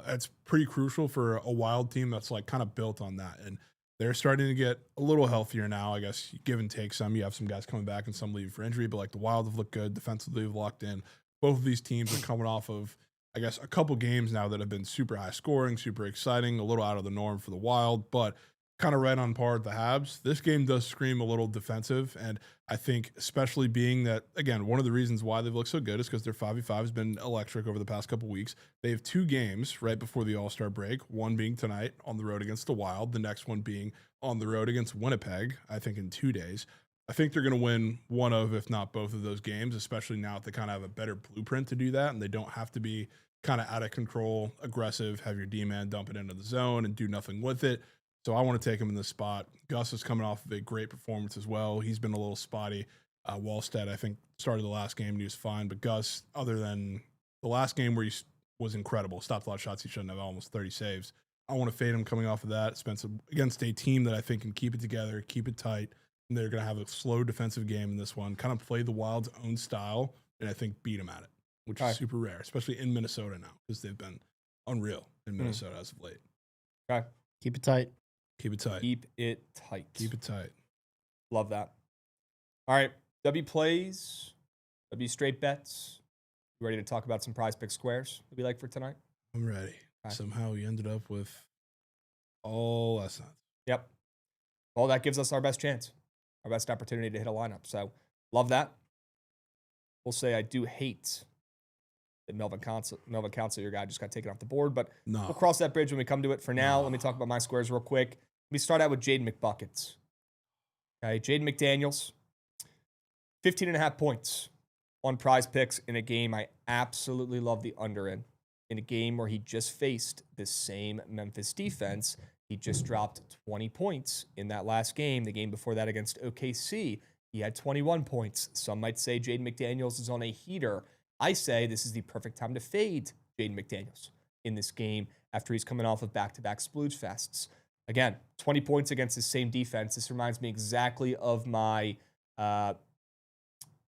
That's pretty crucial for a Wild team that's like kind of built on that. And they're starting to get a little healthier now, I guess, give and take some. You have some guys coming back and some leaving for injury, but like the Wild have looked good, defensively have locked in. Both of these teams are coming off of, I guess, a couple games now that have been super high scoring, super exciting, a little out of the norm for the Wild, but kind of right on par with the Habs. This game does scream a little defensive, and I think especially being that, again, one of the reasons why they've looked so good is because their 5v5 has been electric over the past couple weeks. They have 2 games right before the All-Star break, one being tonight on the road against the Wild, the next one being on the road against Winnipeg, I think in 2 days. I think they're going to win one of, if not both of those games, especially now that they kind of have a better blueprint to do that, and they don't have to be kind of out of control, aggressive, have your D-man dump it into the zone and do nothing with it. So I want to take him in this spot. Gus is coming off of a great performance as well. He's been a little spotty. Wallstead, I think, started the last game and he was fine. But Gus, other than the last game where he was incredible, stopped a lot of shots he shouldn't have, almost 30 saves. I want to fade him coming off of that. Spencer against a team that I think can keep it together, keep it tight. And they're going to have a slow defensive game in this one, kind of play the Wild's own style, and I think beat them at it, which is super rare, especially in Minnesota now, because they've been unreal in Minnesota as of late. Okay. Keep it tight. Keep it tight. Keep it tight. Keep it tight. Love that. All right. W plays, W straight bets. You ready to talk about some prize pick squares that we like for tonight? I'm ready. Okay. Somehow we ended up with all last night. Yep. Well, that gives us our best chance, our best opportunity to hit a lineup. So love that. We'll say I do hate that Melvin Council, your guy, just got taken off the board, but No. we'll cross that bridge when we come to it. For now, let me talk about my squares real quick. Let me start out with Jaden McBuckets. Okay, Jaden McDaniels, 15.5 points on prize picks in a game I absolutely love the under in a game where he just faced this same Memphis defense. He just dropped 20 points in that last game. The game before that against OKC, he had 21 points. Some might say Jaden McDaniels is on a heater. I say this is the perfect time to fade Jaden McDaniels in this game after he's coming off of back-to-back splooge fests. Again, 20 points against the same defense. This reminds me exactly of my, what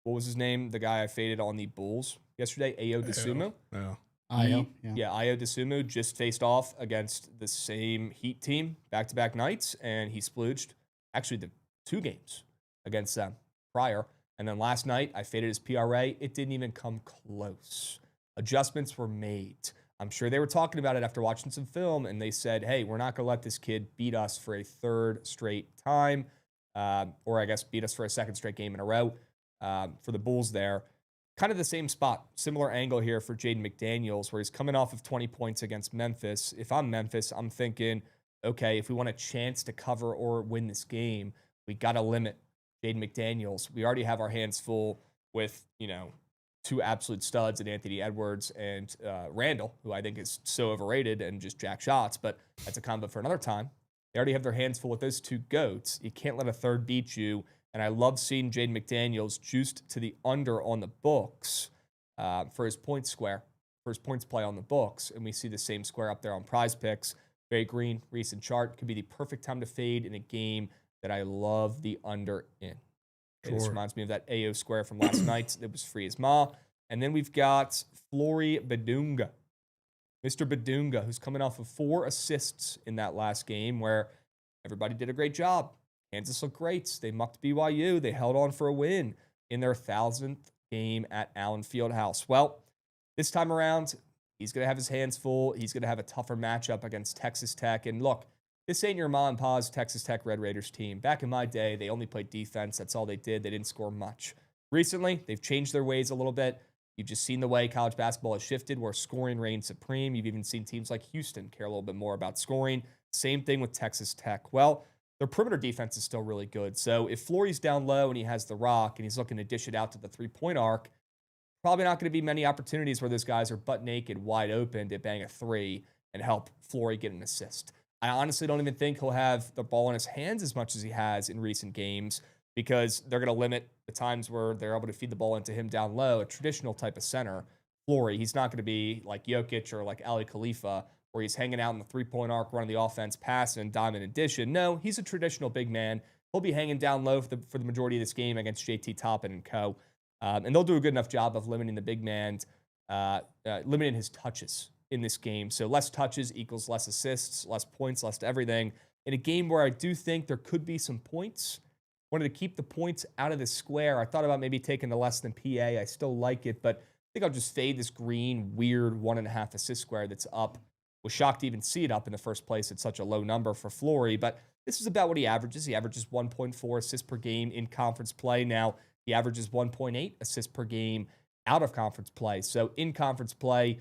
was his name? The guy I faded on the Bulls yesterday, Ayo Dosunmu. Yeah. Yeah, Ayo Dosunmu just faced off against the same Heat team back-to-back nights, and he splooged actually the 2 games against them prior. And then last night, I faded his PRA. It didn't even come close. Adjustments were made. I'm sure they were talking about it after watching some film, and they said, hey, we're not going to let this kid beat us for a 3rd straight time. or I guess beat us for a second straight game in a row for the Bulls there. Kind of the same spot, similar angle here for Jaden McDaniels, where he's coming off of 20 points against Memphis. If I'm Memphis, I'm thinking, okay, if we want a chance to cover or win this game, we got to limit Jaden McDaniels. We already have our hands full with, two absolute studs in Anthony Edwards and Randall, who I think is so overrated and just jack shots, but that's a combo for another time. They already have their hands full with those two GOATs. You can't let a third beat you. And I love seeing Jaden McDaniels juiced to the under on the books for his points square, for his points play on the books. And we see the same square up there on Prize Picks. Very green, recent chart. Could be the perfect time to fade in a game that I love the under in. Sure. This reminds me of that AO square from last night. It was free as ma. And then we've got Flory Badunga. Mr. Badunga, who's coming off of 4 assists in that last game where everybody did a great job. Kansas looked great. They mucked BYU. They held on for a win in their 1,000th game at Allen Fieldhouse. Well, this time around, he's going to have his hands full. He's going to have a tougher matchup against Texas Tech. And look, this ain't your ma and pa's Texas Tech Red Raiders team. Back in my day, they only played defense. That's all they did. They didn't score much. Recently, they've changed their ways a little bit. You've just seen the way college basketball has shifted, where scoring reigns supreme. You've even seen teams like Houston care a little bit more about scoring. Same thing with Texas Tech. Well, their perimeter defense is still really good. So if Flory's down low and he has the rock and he's looking to dish it out to the three-point arc, probably not going to be many opportunities where those guys are butt naked, wide open to bang a three and help Flory get an assist. I honestly don't even think he'll have the ball in his hands as much as he has in recent games, because they're going to limit the times where they're able to feed the ball into him down low, a traditional type of center. Flory, he's not going to be like Jokic or like Ali Khalifa, where he's hanging out in the three-point arc, running the offense, passing, diamond addition. No, he's a traditional big man. He'll be hanging down low for the majority of this game against JT Toppin and co. And they'll do a good enough job of limiting the big man, limiting his touches in this game. So less touches equals less assists, less points, less everything. In a game where I do think there could be some points, wanted to keep the points out of the square. I thought about maybe taking the less than PA. I still like it, but I think I'll just fade this green, weird 1.5 assist square that's up. Was shocked to even see it up in the first place at such a low number for Flory, but this is about what he averages. He averages 1.4 assists per game in conference play. Now, he averages 1.8 assists per game out of conference play. So in conference play,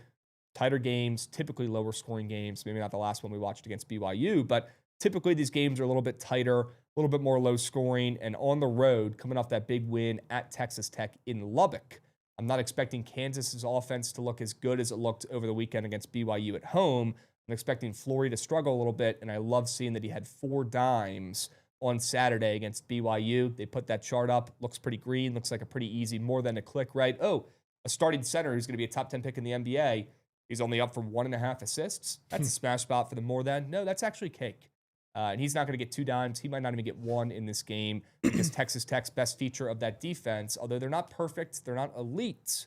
tighter games, typically lower scoring games, maybe not the last one we watched against BYU, but typically these games are a little bit tighter, a little bit more low scoring, and on the road, coming off that big win at Texas Tech in Lubbock. I'm not expecting Kansas's offense to look as good as it looked over the weekend against BYU at home. I'm expecting Flory to struggle a little bit, and I love seeing that he had 4 dimes on Saturday against BYU. They put that chart up. Looks pretty green. Looks like a pretty easy, more than a click, right? Oh, a starting center who's going to be a top 10 pick in the NBA. He's only up for 1.5 assists. That's a smash spot for the more than. No, that's actually cake. And he's not going to get 2 dimes. He might not even get 1 in this game, because Texas Tech's best feature of that defense, although they're not perfect, they're not elite,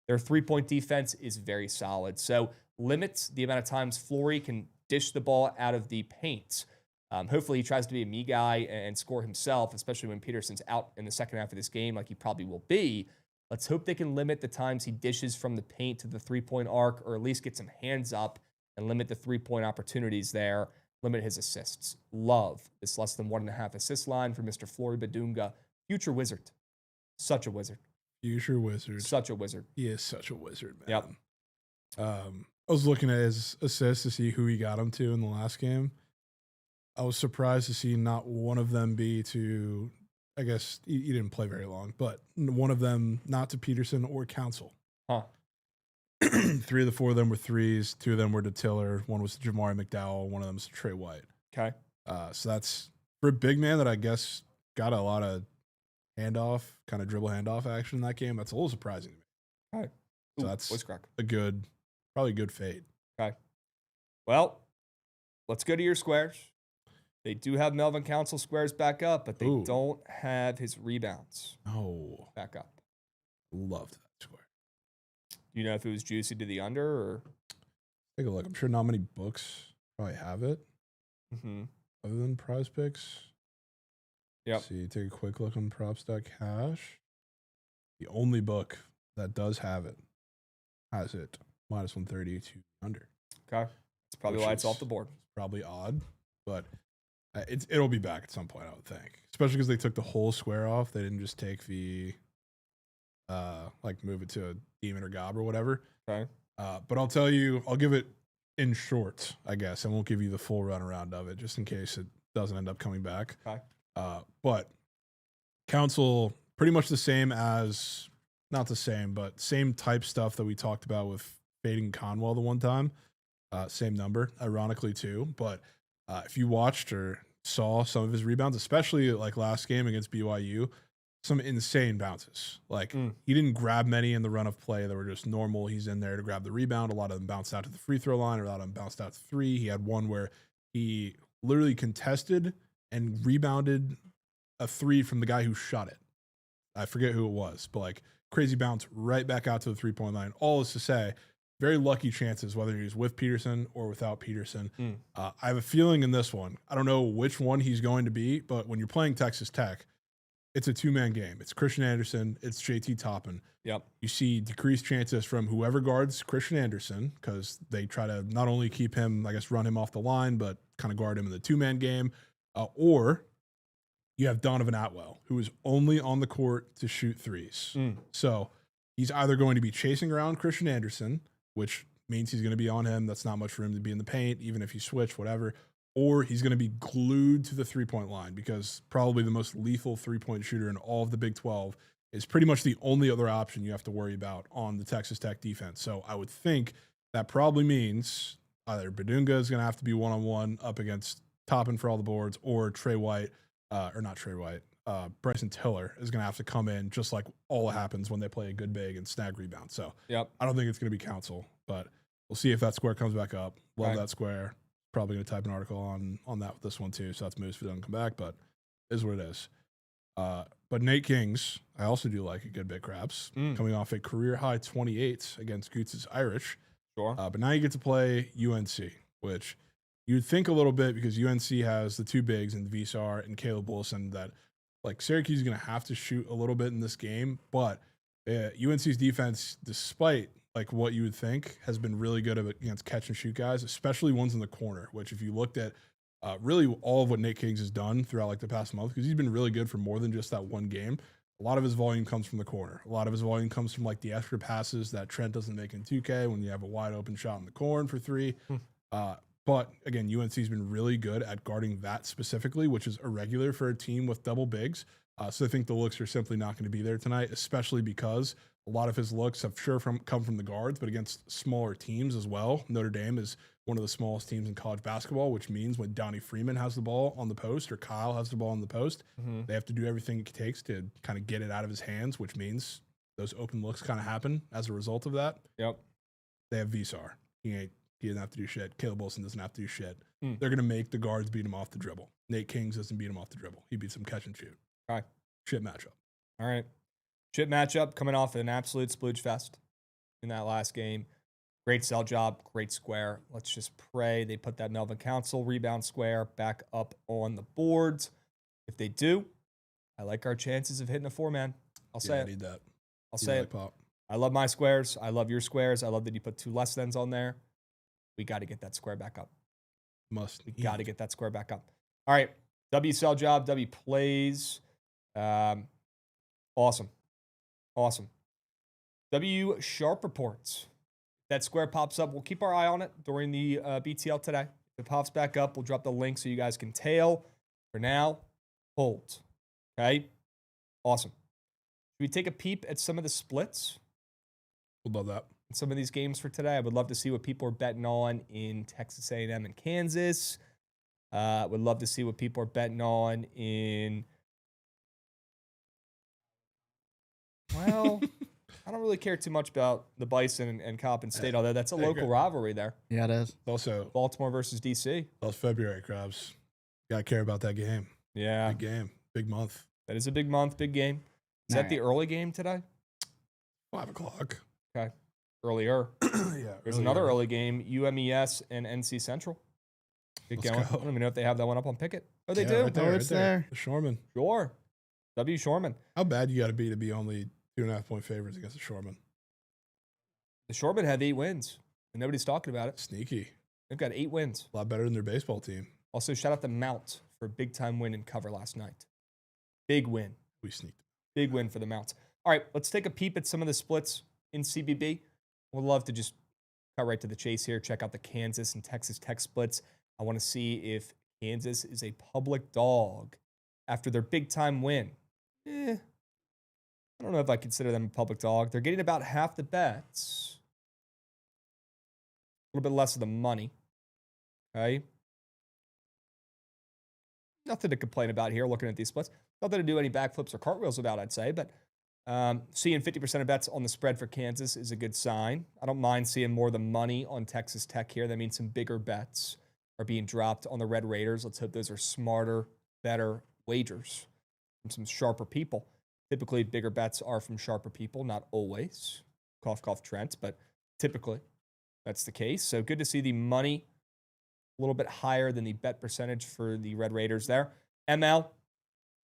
their three-point defense is very solid. So limits the amount of times Flory can dish the ball out of the paint. Hopefully he tries to be a me guy and score himself, especially when Peterson's out in the second half of this game like he probably will be. Let's hope they can limit the times he dishes from the paint to the three-point arc, or at least get some hands up and limit the three-point opportunities there. Limit his assists. Love this less than 1.5 assist line for Mr. Flory Badunga. Future wizard. Such a wizard. Future wizard. Such a wizard. He is such a wizard, man. Yep. I was looking at his assists to see who he got him to in the last game. I was surprised to see not one of them be to, I guess he didn't play very long, but one of them not to Peterson or Council. Huh. 3 of the 4 of them were threes. 2 of them were to Tiller. 1 was to Jamari McDowell. 1 of them was to Trey White. Okay. So that's for a big man that I guess got a lot of handoff, kind of dribble handoff action in that game. That's a little surprising to me. All right. So that's voice crack. Probably a good fade. Okay. Well, let's go to your squares. They do have Melvin Council squares back up, but they don't have his rebounds back up. Loved that square. Do you know if it was juicy to the under or? Take a look. I'm sure not many books probably have it. Mm-hmm. Other than Prize Picks. Yep. See, take a quick look on props.cash. The only book that does have it has it minus 130 to under. Okay. That's probably why it's off the board. Probably odd, but It'll be back at some point, I would think. Especially because they took the whole square off. They didn't just take the like move it to a demon or gob or whatever. Okay. But I'll tell you, I'll give it in short, I guess. I won't give you the full runaround of it, just in case it doesn't end up coming back. Okay. But Council, pretty much the same as, not the same, but same type stuff that we talked about with fading Conwell the one time. Same number, ironically too. But if you watched or saw some of his rebounds, especially like last game against BYU, some insane bounces. Like he didn't grab many in the run of play that were just normal. He's in there to grab the rebound. A lot of them bounced out to the free throw line, or a lot of them bounced out to three. He had one where he literally contested and rebounded a three from the guy who shot it. I forget who it was, but like crazy bounce right back out to the 3-point line. All is to say, very lucky chances, whether he's with Peterson or without Peterson. I have a feeling in this one, I don't know which one he's going to be, but when you're playing Texas Tech, it's a two-man game. It's Christian Anderson. It's JT Toppin. Yep. You see decreased chances from whoever guards Christian Anderson, because they try to not only keep him, I guess, run him off the line, but kind of guard him in the two-man game. Or you have Donovan Atwell, who is only on the court to shoot threes. So he's either going to be chasing around Christian Anderson, which means he's going to be on him. That's not much room to be in the paint, even if you switch, whatever. Or he's going to be glued to the three-point line, because probably the most lethal three-point shooter in all of the Big 12 is pretty much the only other option you have to worry about on the Texas Tech defense. So I would think that probably means either Badunga is going to have to be one-on-one up against Toppin for all the boards, or Bryson Tiller is going to have to come in, just like all happens when they play a good big and snag rebound. So I don't think it's going to be Council, but we'll see if that square comes back up. Love that square. Probably going to type an article on that with this one too. So that's moves if it doesn't come back, but it is what it is. But Nate Kings, I also do like a good bit, Krabs, coming off a career high 28 against Goots' Irish. Sure. But now you get to play UNC, which you'd think a little bit, because UNC has the two bigs in Visar and Caleb Wilson, that like Syracuse is going to have to shoot a little bit in this game. But UNC's defense, despite like what you would think, has been really good against catch and shoot guys, especially ones in the corner, which if you looked at really all of what Nate Kings has done throughout like the past month, because he's been really good for more than just that one game. A lot of his volume comes from the corner. A lot of his volume comes from like the extra passes that Trent doesn't make in 2K when you have a wide open shot in the corner for three. But again, UNC's been really good at guarding that specifically, which is irregular for a team with double bigs. So I think the looks are simply not going to be there tonight, especially because a lot of his looks have come from the guards, but against smaller teams as well. Notre Dame is one of the smallest teams in college basketball, which means when Donnie Freeman has the ball on the post or Kyle has the ball on the post, they have to do everything it takes to kind of get it out of his hands, which means those open looks kind of happen as a result of that. Yep. They have Visar. He doesn't have to do shit. Caleb Wilson doesn't have to do shit. They're going to make the guards beat him off the dribble. Nate Kings doesn't beat him off the dribble. He beats him catch and shoot. All right. Shit matchup. All right. Shit matchup, coming off an absolute splooge fest in that last game. Great sell job, great square. Let's just pray they put that Melvin Council rebound square back up on the boards. If they do, I like our chances of hitting a four-man. I'll say it. I need that. I'll say it. Pop. I love my squares. I love your squares. I love that you put two less thans on there. We got to get that square back up. We got to get that square back up. All right. W sell job, W plays. Awesome. W sharp reports. That square pops up. We'll keep our eye on it during the BTL today. If it pops back up, we'll drop the link so you guys can tail. For now, hold. Okay? Awesome. Should we take a peep at some of the splits? Would love that. Some of these games for today. I would love to see what people are betting on in Texas A&M and Kansas. Would love to see what people are betting on in... Well... I don't really care too much about the Bison and Coppin State, although that's a local rivalry there. Yeah, it is. Also, Baltimore versus DC. Well, it's February, Krabs. You got to care about that game. Yeah. Big game. Big month. That is a big month, big game. Is that the early game today? 5 o'clock. Okay. Earlier. There's another early game, UMES and NC Central. Get going. I don't even know if they have that one up on Pikkit. Oh, they do? Right there, it's there. The Shoreman. Sure. W. Shoreman. How bad you got to be only 2.5-point favorites against the Shoreman? The Shoreman have 8 wins, and nobody's talking about it. Sneaky. They've got 8 wins. A lot better than their baseball team. Also, shout out to Mount for a big-time win and cover last night. Big win. We sneaked. Big win for the Mounts. All right, let's take a peep at some of the splits in CBB. We'd love to just cut right to the chase here. Check out the Kansas and Texas Tech splits. I want to see if Kansas is a public dog after their big-time win. I don't know if I consider them a public dog. They're getting about half the bets. A little bit less of the money. Okay. Nothing to complain about here looking at these splits. Nothing to do any backflips or cartwheels about, I'd say. But seeing 50% of bets on the spread for Kansas is a good sign. I don't mind seeing more of the money on Texas Tech here. That means some bigger bets are being dropped on the Red Raiders. Let's hope those are smarter, better wagers from some sharper people. Typically, bigger bets are from sharper people, not always. Cough, cough, Trent, but typically that's the case. So good to see the money a little bit higher than the bet percentage for the Red Raiders there. ML,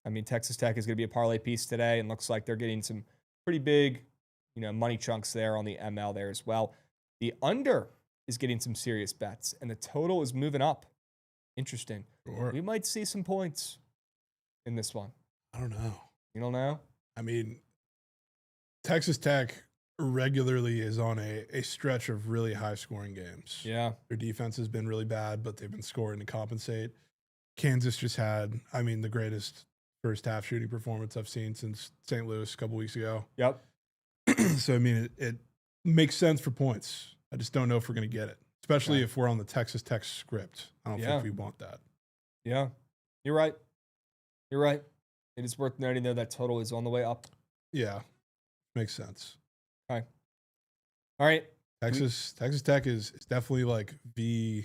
I mean, Texas Tech is going to be a parlay piece today, and looks like they're getting some pretty big, money chunks there on the ML there as well. The under is getting some serious bets, and the total is moving up. Interesting. Sure. We might see some points in this one. I don't know. You don't know? I mean, Texas Tech regularly is on a stretch of really high-scoring games. Yeah. Their defense has been really bad, but they've been scoring to compensate. Kansas just had, the greatest first-half shooting performance I've seen since St. Louis a couple weeks ago. Yep. So, it makes sense for points. I just don't know if we're going to get it, especially if we're on the Texas Tech script. I don't think we want that. Yeah. You're right. You're right. It is worth noting, though, that total is on the way up. Yeah. Makes sense. Okay. All right. Texas Tech is definitely like V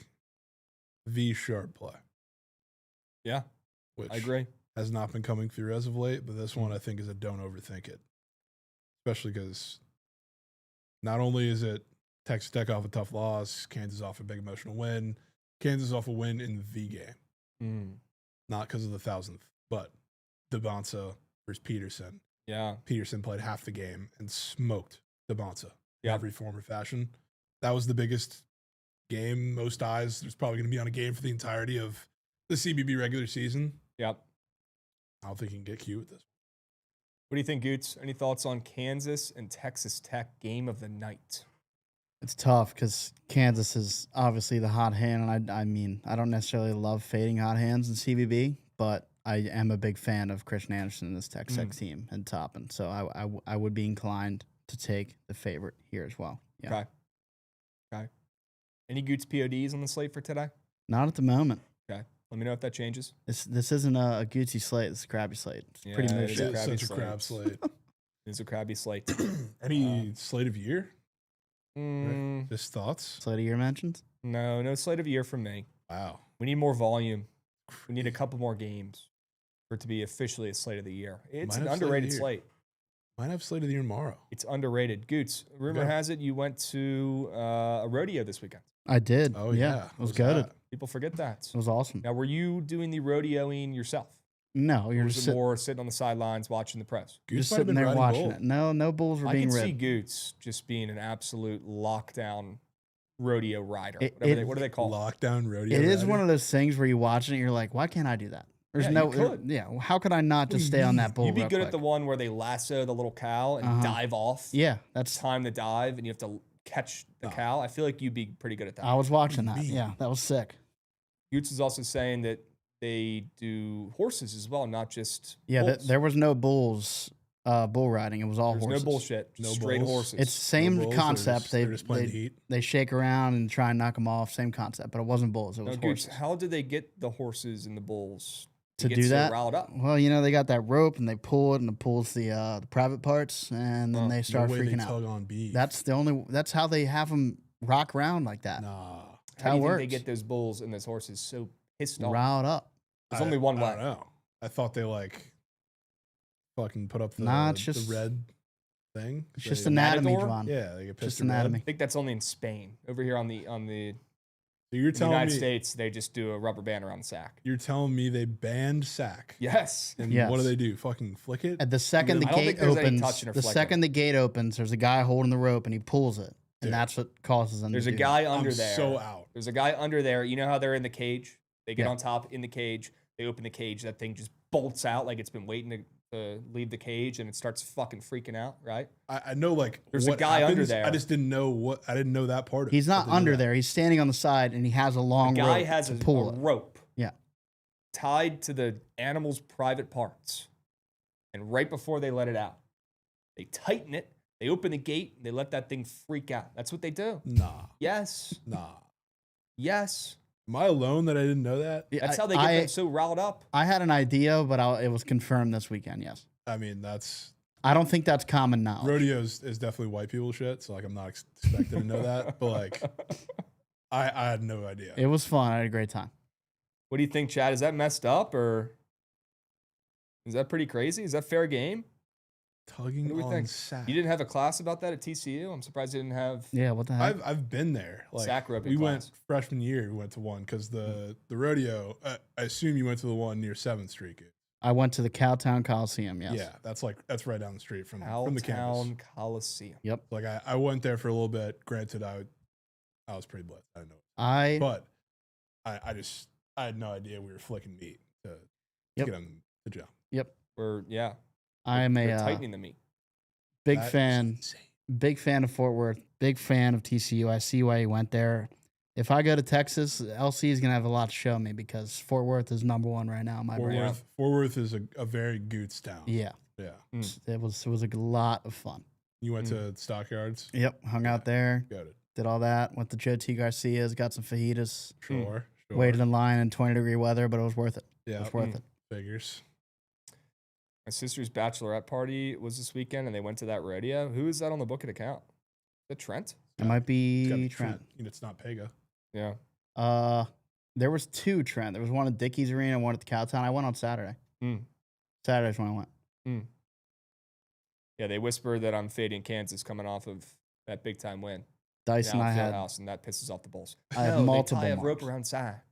sharp play. Yeah. Which I agree. has not been coming through as of late, but this one I think is a don't overthink it. Especially because not only is it Texas Tech off a tough loss, Kansas off a big emotional win, Kansas off a win in the game. Not because of the 1000th, but DeBonsa versus Peterson. Yeah. Peterson played half the game and smoked DeBonsa in Yep. every form or fashion. That was the biggest game, most eyes. There's probably going to be on a game for the entirety of the CBB regular season. Yep. I don't think you can get cute with this. What do you think, Goots? Any thoughts on Kansas and Texas Tech game of the night? It's tough because Kansas is obviously the hot hand, and I don't necessarily love fading hot hands in CBB, but I am a big fan of Christian Anderson and this Texas Tech team and Toppin, so I would be inclined to take the favorite here as well. Yeah. Okay. Any Goots PODs on the slate for today? Not at the moment. Okay. Let me know if that changes. This isn't a Gucci slate. It's a Krabby slate. It's Yeah, pretty it much is it. a Such a Krabby crab slate. It's a crabby slate. Any slate of year? Mm, Just thoughts? Slate of your mentions. no slate of year from me. Wow. We need more volume. We need a couple more games for it to be officially a slate of the year. It's Might an have slate of the underrated year. slate. Might have slate of the year tomorrow. It's underrated. Goots, rumor Okay. has it you went to a rodeo this weekend. I did. Oh, yeah. yeah. It was What good. that? People forget that. It was awesome. Now, were you doing the rodeoing yourself? No, Or you're was just, it more sitting on the sidelines watching the press? Goose just might have sitting been there riding watching bull. it. No bulls were I being can see rid. Goots just being an absolute lockdown rodeo rider. It- What do they call it? Lockdown rodeo. It is riding. one of those things where you watch it and you're like, why can't I do that? There's Yeah, no, you could. yeah. How could I not just stay on that bull? You'd be real good quick? at the one where they lasso the little cow and dive off. Yeah, that's. Time the dive, and you have to catch the cow. I feel like you'd be pretty good at that. I was watching that. Me. Yeah, that was sick. Goots is also saying that they do horses as well, not just Yeah, bulls. there was no bulls, bull riding. It was all There's horses. no bullshit. No Just straight bulls. horses. It's the same No bulls, concept. They're just playing the heat. They shake around and try and knock them off. Same concept, but it wasn't bulls. It now, was Goots, horses. how did they get the horses and the bulls To get do so that, riled up? well, they got that rope and they pull it and it pulls the private parts, and then they start no way freaking they out. tug on beef. That's how they have them rock around like that. nah. How do how you it think they works. get those bulls and those horses so pissed off? Riled up. There's only one I way. don't know. I thought they fucking put up the, Nah, it's the just- red thing. It's just They- anatomy, Matador? Javon. Yeah, they get pissed Just at red. anatomy. I think that's only in Spain. Over here on the So you're in the telling United me States, they just do a rubber band around the sack. you're telling me they banned sack. Yes. And Yes. what do they do? Fucking flick it? At the second the I don't gate think there's any opens, touching or the flicking. second the gate opens, there's a guy holding the rope and he pulls it, and Dude. that's what causes them. There's to a do guy that. under I'm there. so out. There's a guy under there. You know how they're in the cage? They get Yeah. on top in the cage. They open the cage, that thing just bolts out like it's been waiting to leave the cage, and it starts fucking freaking out, right? I know, like, There's what a guy under happens, there. I just didn't know I didn't know that part of it. He's I not didn't know under that. there. He's standing on the side, and he has a long The guy rope has to a pull it. rope Yeah. tied to the animal's private parts. And right before they let it out, they tighten it, they open the gate, and they let that thing freak out. That's what they do. Nah. Yes. Yes. Am I alone that I didn't know that? Yeah, That's how they get them so riled up. I had an idea, but it was confirmed this weekend. Yes. I mean, that's I don't think that's common knowledge. rodeos is definitely white people shit. So like, I'm not expected to know that. But like, I had no idea. It was fun. I had a great time. What do you think, Chad? Is that messed up, or is that pretty crazy? Is that fair game? Tugging What do we on think? sack. You didn't have a class about that at TCU? I'm surprised you didn't have. Yeah. What the heck? I've been there. Like, Sack roping we class. went freshman year. We went to one because the rodeo. I assume you went to the one near 7th Street. I went to the Cowtown Coliseum. Yes. Yeah, that's right down the street from the campus. Cowtown Coliseum. Yep. Like I went there for a little bit. Granted, I was pretty blitzed. I didn't know, I but I had no idea we were flicking meat to Yep. get on the jump. Or yeah, I'm they're a tightening the meat. big That is fan. insane. Big fan of Fort Worth. Big fan of TCU. I see why he went there. If I go to Texas, LC is gonna have a lot to show me because Fort Worth is #1 right now in my brain. Fort Worth is a very goots town. Yeah, Yeah. it was a lot of fun. You went to Stockyards? Yep, hung out there, Got it. did all that. Went to Joe T. Garcia's, got some fajitas. Sure. Waited in line in 20-degree weather, but it was worth it. Yeah. It was worth it. Figures. My sister's bachelorette party was this weekend, and they went to that rodeo. Who is that on the Bookit account? Is it Trent? It might It's gotta be be Trent. You know, it's not Pega. Yeah. There was 2 Trent. There was one at Dickey's Arena, one at the Cowtown. I went on Saturday. Mm. Saturday's when I went. Yeah, they whispered that I'm fading Kansas coming off of that big time win. Dice and I had house, and that pisses off the Bulls. I had No, multiple They tie a rope marks. around sack.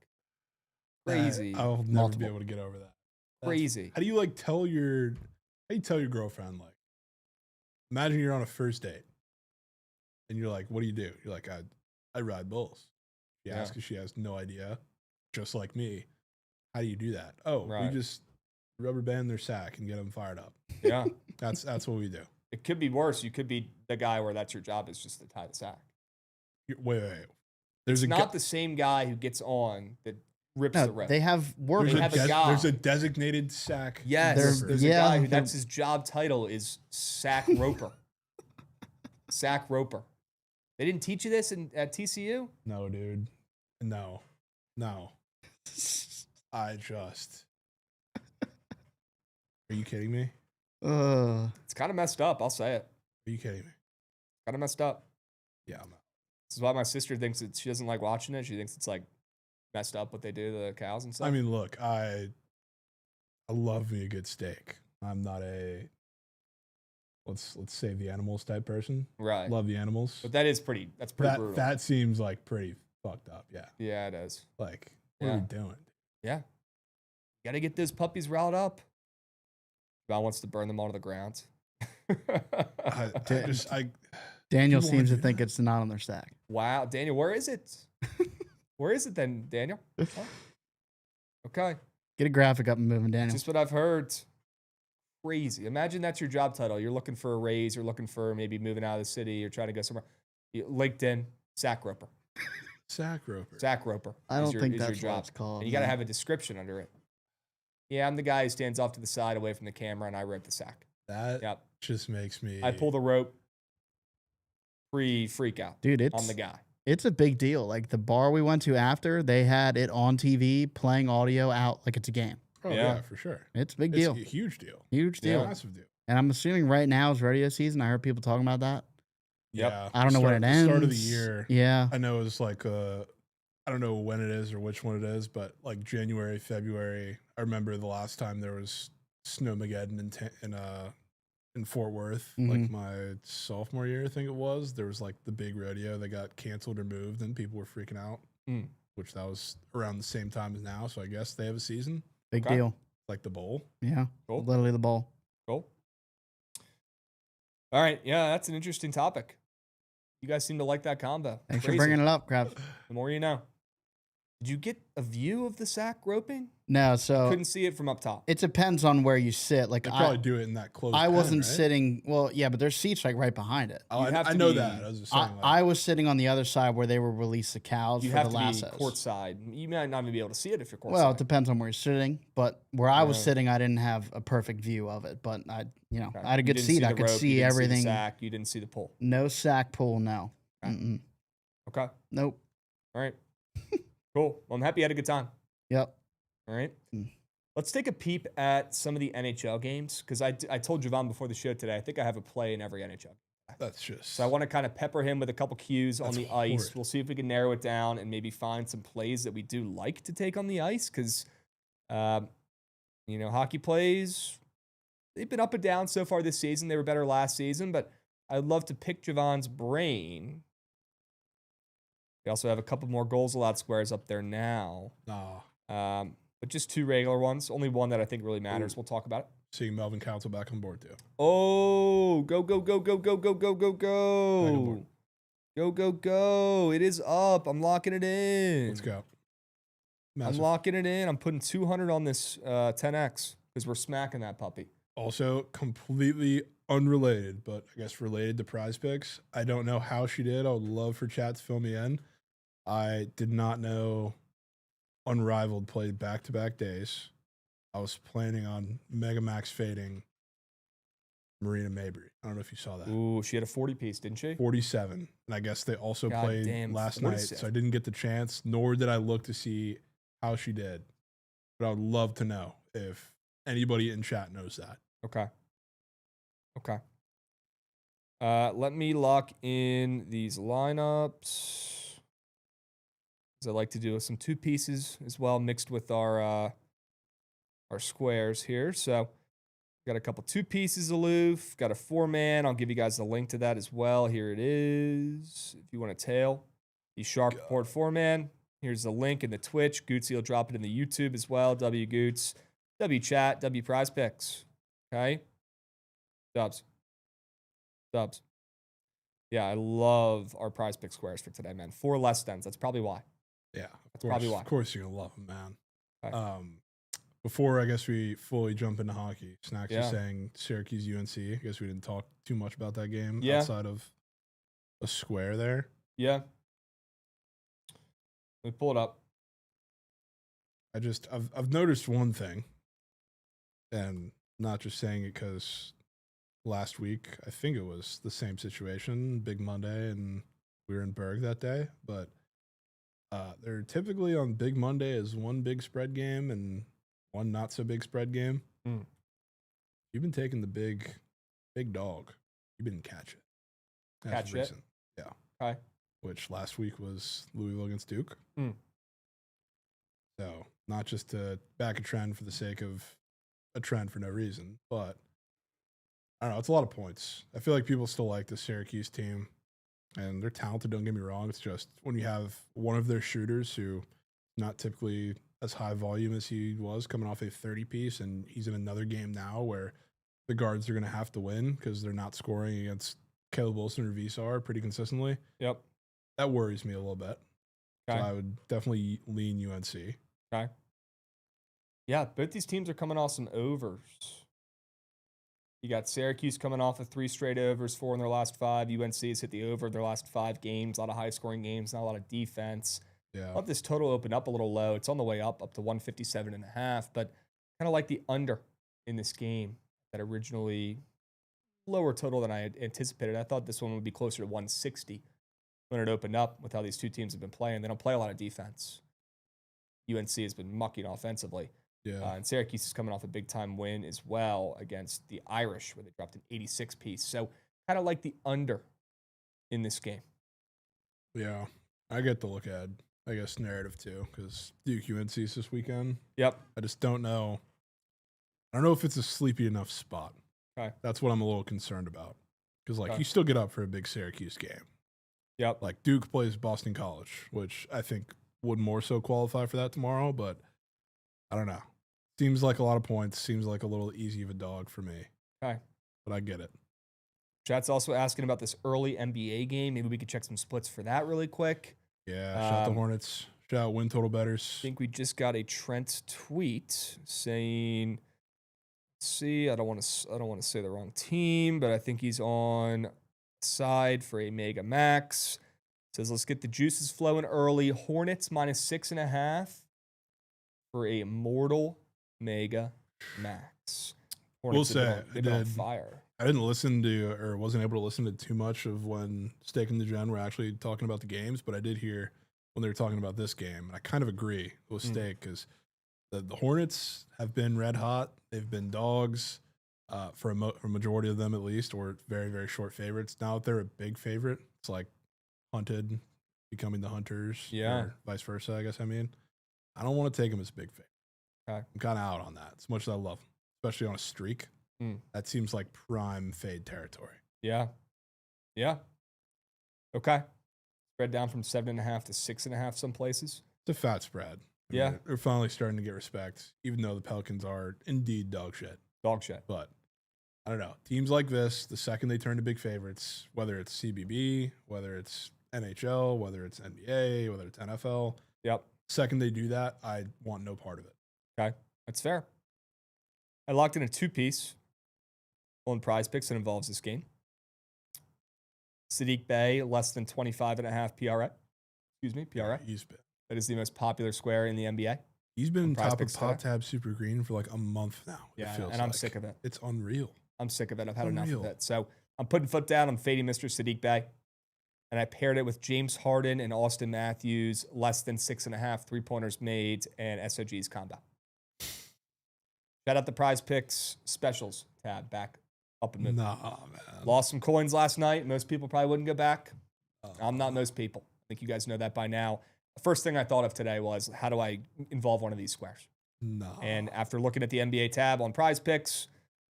Crazy. I'll never Multiple. be able to get over that. Crazy. How do you tell your girlfriend, like, imagine you're on a first date and you're like, what do? You're like, I ride bulls. She Yeah. asks because she has no idea, just like me. How do you do that? Oh, Right. we just rubber band their sack and get them fired up. Yeah. That's what we do. It could be worse. You could be the guy where that's your job is just to tie the sack. Wait. There's It's not the same guy who gets on that rips No, the rope. they have work. They have a guy. there's a designated sack. Yes, There's- there's a yeah, guy who there- that's his job title is sack roper. Sack roper. They didn't teach you this at TCU? No, dude. No. I just. Are you kidding me? It's kind of messed up. I'll say it. Are you kidding me? Kind of messed up. Yeah, I'm not. This is why my sister thinks that she doesn't like watching it. She thinks it's like messed up what they do to the cows and stuff. I mean, look, I love me a good steak. I'm not a let's save the animals type person. right. Love the animals. But that's pretty brutal. That seems like pretty fucked up. Yeah. Yeah, it is. Like, what are we doing? Yeah. Got to get those puppies riled up. God wants to burn them onto the ground. Daniel People seems to wanna do think that. it's not on their stack. Wow, Daniel, where is it? Where is it then, Daniel? Oh. Okay, Get a graphic up and moving, Daniel. just what I've heard. Crazy. Imagine that's your job title. You're looking for a raise. You're looking for maybe moving out of the city. You're trying to go somewhere. LinkedIn, sack roper. Sack roper. Sack roper. I don't think is that's your what job. it's called. And you got to man. have a description under it. Yeah, I'm the guy who stands off to the side away from the camera and I rope the sack. That Yep. just makes me. I pull the rope freak out Dude, on the guy. it's a big deal. Like the bar we went to after, they had it on TV playing audio out like it's a game. Oh Yeah. yeah, for sure. It's a big It's deal. a huge deal. Huge deal. Massive deal. And I'm assuming right now is rodeo season. I heard people talking about that. Yep. Yeah. I don't know when it ends. Start of the year. Yeah. I know it's like I don't know when it is or which one it is, but like January, February. I remember the last time there was Snowmageddon in Fort Worth, like my sophomore year, I think it was. There was like the big rodeo that got canceled or moved, and people were freaking out. Which that was around the same time as now, so I guess they have a season Big Okay. deal. like the bowl. Yeah. Cool. Literally the bowl. Cool. All right. Yeah, that's an interesting topic. You guys seem to like that combo. Thanks Crazy. for bringing it up, Krabs. The more you know. Did you get a view of the sack roping? No, so Couldn't see it from up top. it depends on where you sit. Like They probably do it in that closed I pen, wasn't right? sitting. Well, yeah, but there's seats like right behind it. Oh, You'd have I to know be- that. I was just saying. I was sitting on the other side where they were release the cows You for have the to be lassos. courtside. You might not even be able to see it if you're courtside. Well, it depends on where you're sitting, but where I was Yeah. sitting, I didn't have a perfect view of it. But I Okay. had a You good didn't seat. see I the could rope, you see didn't everything. See the sack. You didn't see the pull. No sack pull. No. Okay. Mm-mm. Okay. Nope. All right. Cool. Well, I'm happy you had a good time. Yep. All right. Mm. Let's take a peep at some of the NHL games because I told Jovan before the show today, I think I have a play in every NHL. That's just. So I want to kind of pepper him with a couple cues on That's the ice. horrid. We'll see if we can narrow it down and maybe find some plays that we do like to take on the ice because, hockey plays, they've been up and down so far this season. They were better last season, but I'd love to pick Jovan's brain. We also have a couple more goals allowed squares up there now. Nah. But just 2 regular ones. Only one that I think really matters. Ooh. We'll talk about it. Seeing Melvin Council back on board too. Oh, go, go, go, go, go, go, go, go, Back on go. board. Go, go, go. It is up. I'm locking it in. Let's go. I'm Massive. locking it in. I'm putting 200 on this 10X because we're smacking that puppy. Also, completely unrelated, but I guess related to prize picks. I don't know how she did. I would love for chat to fill me in. I did not know Unrivaled played back-to-back days. I was planning on Mega Max fading Marina Mabry. I don't know if you saw that. Ooh, she had a 40 piece, didn't she? 47. And I guess they also God played damn, last night, 47. so I didn't get the chance, nor did I look to see how she did. But I would love to know if anybody in chat knows that. Okay. Okay. Let me lock in these lineups. 'Cause I like to do some 2 pieces as well, mixed with our squares here. So got a couple 2 pieces aloof. Got a 4-man. I'll give you guys the link to that as well. Here it is. If you want to tail the Sharp Report 4-man, here's the link in the Twitch. Gootsy will drop it in the YouTube as well. W Goots, W Chat, W Prize Picks. Okay. Dubs. Yeah, I love our prize pick squares for today, man. 4 less thans. That's probably why. Yeah, That's probably why. Of course you're gonna love him, man. Okay. Before I guess we fully jump into hockey, Snacks Yeah. is saying Syracuse UNC. I guess we didn't talk too much about that game Yeah. outside of a square there. Yeah. Let me pull it up. I've noticed one thing, and not just saying it because last week I think it was the same situation, Big Monday, and we were in Berg that day, but they're typically on Big Monday as one big spread game and one not so big spread game. Mm. You've been taking the big dog. You didn't catch it. As Catch of it? recent. Yeah. Okay. Which last week was Louisville against Duke. Mm. So not just to back a trend for the sake of a trend for no reason, but I don't know. It's a lot of points. I feel like people still like the Syracuse team, and they're talented. Don't get me wrong. It's just when you have one of their shooters who not typically as high volume as he was coming off a 30 piece, and he's in another game now where the guards are going to have to win because they're not scoring against Caleb Wilson or Visar pretty consistently. Yep. That worries me a little bit. Okay. So I would definitely lean UNC. Okay. Yeah, both these teams are coming off some overs. You got Syracuse coming off of 3 straight overs, 4 in their last 5. UNC has hit the over their last 5 games. A lot of high-scoring games, not a lot of defense. Yeah. I thought this total opened up a little low. It's on the way up to 157.5, but kind of like the under in this game that originally lower total than I had anticipated. I thought this one would be closer to 160 when it opened up with how these two teams have been playing. They don't play a lot of defense. UNC has been mucking offensively. Yeah. And Syracuse is coming off a big-time win as well against the Irish, where they dropped an 86 piece. So kind of like the under in this game. Yeah. I get the look ahead, I guess, narrative too, because Duke UNC is this weekend. Yep. I just don't know. I don't know if it's a sleepy enough spot. Okay. That's what I'm a little concerned about. Because, like, Okay. you still get up for a big Syracuse game. Yep. Like, Duke plays Boston College, which I think would more so qualify for that tomorrow, but I don't know. Seems like a lot of points. Seems like a little easy of a dog for me. Okay. But I get it. Chat's also asking about this early NBA game. Maybe we could check some splits for that really quick. Yeah. Shout out the Hornets. Shout out win total betters. I think we just got a Trent tweet saying, see, I don't want to say the wrong team, but I think he's on side for a Mega Max. Says, let's get the juices flowing early. Hornets -6.5 for a mortal Mega Max. Hornets We'll have say, they've been on fire. I didn't listen to, or wasn't able to listen to too much of when Steak and the Gen were actually talking about the games, but I did hear when they were talking about this game, and I kind of agree with Steak because the Hornets have been red hot. They've been dogs for a majority of them at least, or very, very short favorites. Now that they're a big favorite, it's like hunted, becoming the hunters, or vice versa, I guess. I mean, I don't want to take them as a big favorite. Okay. I'm kind of out on that, as much as I love them, especially on a streak. That seems like prime fade territory. Yeah. Okay. Spread down from 7.5 to 6.5 some places. It's a fat spread. I mean, they're finally starting to get respect, even though the Pelicans are indeed dog shit. Dog shit. But I don't know. Teams like this, the second they turn to big favorites, whether it's CBB, whether it's NHL, whether it's NBA, whether it's NFL, second they do that, I want no part of it. Okay. That's fair. I locked in a 2-piece on Prize Picks that involves this game. Sadiq Bey, less than 25.5 PRA. Excuse me, PRA. He's been. That is the most popular square in the NBA. He's been top of Pop Tab Super Green for like a month now. Yeah, and I'm sick of it. It's unreal. I'm sick of it. I've had enough of it. So I'm putting foot down. I'm fading Mr. Sadiq Bey. And I paired it with James Harden and Austin Matthews, less than 6.5 3-pointers made, and SOG's combo. Shout out the Prize Picks specials tab back up and moving. Nah, man. Lost some coins last night. Most people probably wouldn't go back. I'm not most people. I think you guys know that by now. The first thing I thought of today was, how do I involve one of these squares? No. And after looking at the NBA tab on Prize Picks,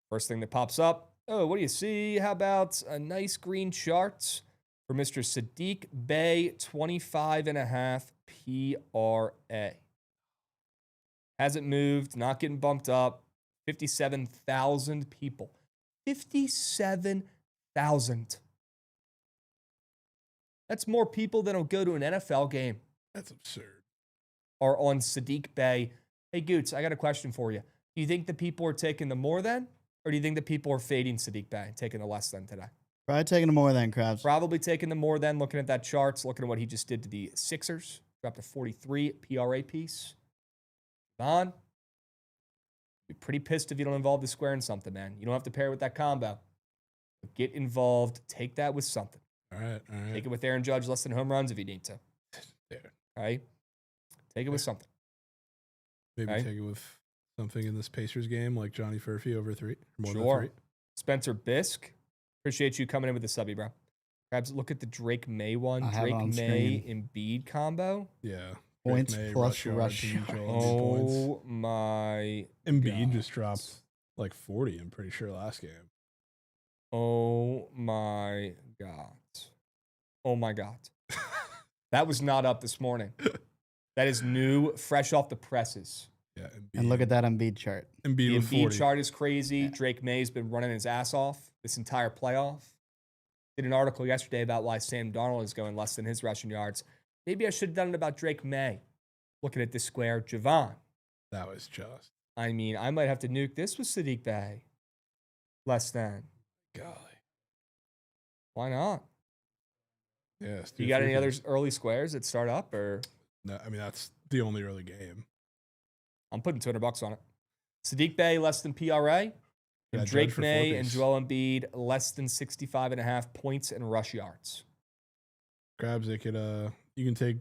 first thing that pops up, oh, what do you see? How about a nice green chart for Mr. Sadiq Bey, 25.5 PRA. Hasn't moved, not getting bumped up. 57,000 people. 57,000. That's more people than will go to an NFL game. That's absurd. Are on Sadiq Bey. Hey, Goots, I got a question for you. Do you think the people are taking the more than, or do you think the people are fading Sadiq Bey, taking the less than today? Probably taking the more than, Krabs. Probably taking the more than, looking at that charts, looking at what he just did to the Sixers. Dropped a 43 PRA piece. Don, be pretty pissed if you don't involve the square in something, man. You don't have to pair it with that combo. But get involved. Take that with something. All right. Take it with Aaron Judge, less than home runs if you need to. Dude. All right? Take it with something. Maybe take it with something in this Pacers game, like Johnny Furphy over 3. More than 3. Spencer Bisk, appreciate you coming in with the subby, bro. Perhaps look at the Drake May one. Drake May Embiid combo. Yeah. Points plus rush. Oh my Embiid just dropped like 40, I'm pretty sure, last game. Oh my God. Oh my God. That was not up this morning. That is new, fresh off the presses. Yeah, Embiid. And look at that Embiid chart. Embiid with 40. Embiid chart is crazy. Yeah. Drake May's been running his ass off this entire playoff. Did an article yesterday about why Sam Darnold is going less than his rushing yards. Maybe I should have done it about Drake May. Looking at this square, Jovan. That was just. I mean, I might have to nuke this with Sadiq Bey. Less than. Golly. Why not? Yeah. You got any other early squares that start up, or? No, I mean, that's the only early game. I'm putting $200 on it. Sadiq Bey, less than PRA. And Drake May and Joel Embiid, less than 65.5 points and rush yards. Krabs, they could, you can take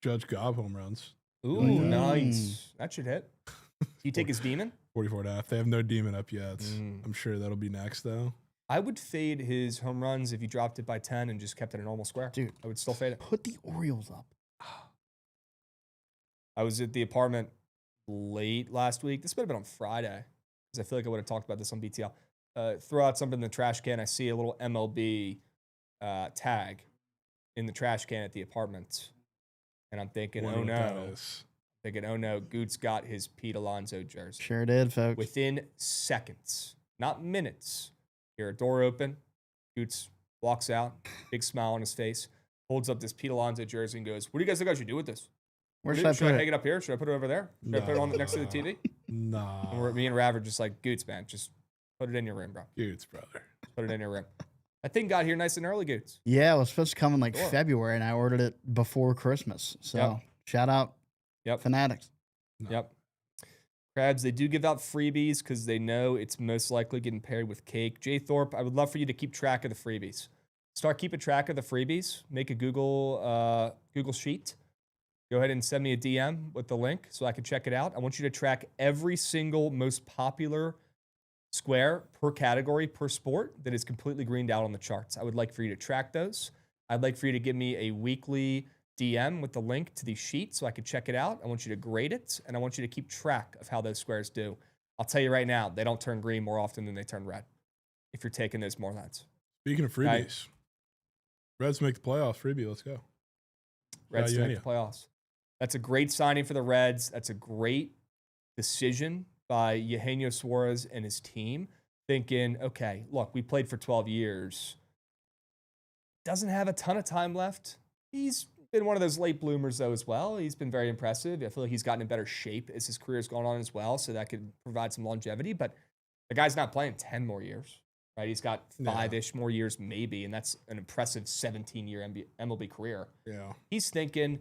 Judge Gobb home runs. Ooh, nice. That should hit. You take his demon? 44.5. They have no demon up yet. I'm sure that'll be next, though. I would fade his home runs if you dropped it by 10 and just kept it a normal square. Dude, I would still fade it. Put the Orioles up. I was at the apartment late last week. This might have been on Friday, because I feel like I would have talked about this on BTL. Throw out something in the trash can. I see a little MLB tag in the trash can at the apartment. And I'm thinking, oh no, Goots got his Pete Alonso jersey. Sure did, folks. Within seconds, not minutes. Hear a door open. Goots walks out, big smile on his face, holds up this Pete Alonso jersey and goes, what do you guys think I should do with this? Where should I Should I put hang it? it up here? Should I put it over there? Should I put it on next to the TV? Nah. And me and Rav are just like, Goots, man. Just put it in your room, bro. Goots, brother. Put it in your room. That thing got here nice and early, Goots. Yeah, it was supposed to come in like Sure. February, and I ordered it before Christmas. So Yep. shout out Yep. Fanatics. No. Yep. Krabs, they do give out freebies because they know it's most likely getting paired with cake. Jay Thorpe, I would love for you to keep track of the freebies. Start keeping track of the freebies. Make a Google sheet. Go ahead and send me a DM with the link so I can check it out. I want you to track every single most popular square per category per sport that is completely greened out on the charts. I would like for you to track those. I'd like for you to give me a weekly DM with the link to the sheet so I can check it out. I want you to grade it, and I want you to keep track of how those squares do. I'll tell you right now, they don't turn green more often than they turn red if you're taking those more lines. Speaking of freebies, Reds make the playoffs. Freebie, let's go. Reds to make Eugenio. the playoffs. That's a great signing for the Reds. That's a great decision by Eugenio Suarez and his team, thinking, okay, look, we played for 12 years. Doesn't have a ton of time left. He's been one of those late bloomers, though, as well. He's been very impressive. I feel like he's gotten in better shape as his career's gone on as well, so that could provide some longevity. But the guy's not playing 10 more years, right? He's got 5-ish more years, maybe, and that's an impressive 17-year MLB career. Yeah. He's thinking,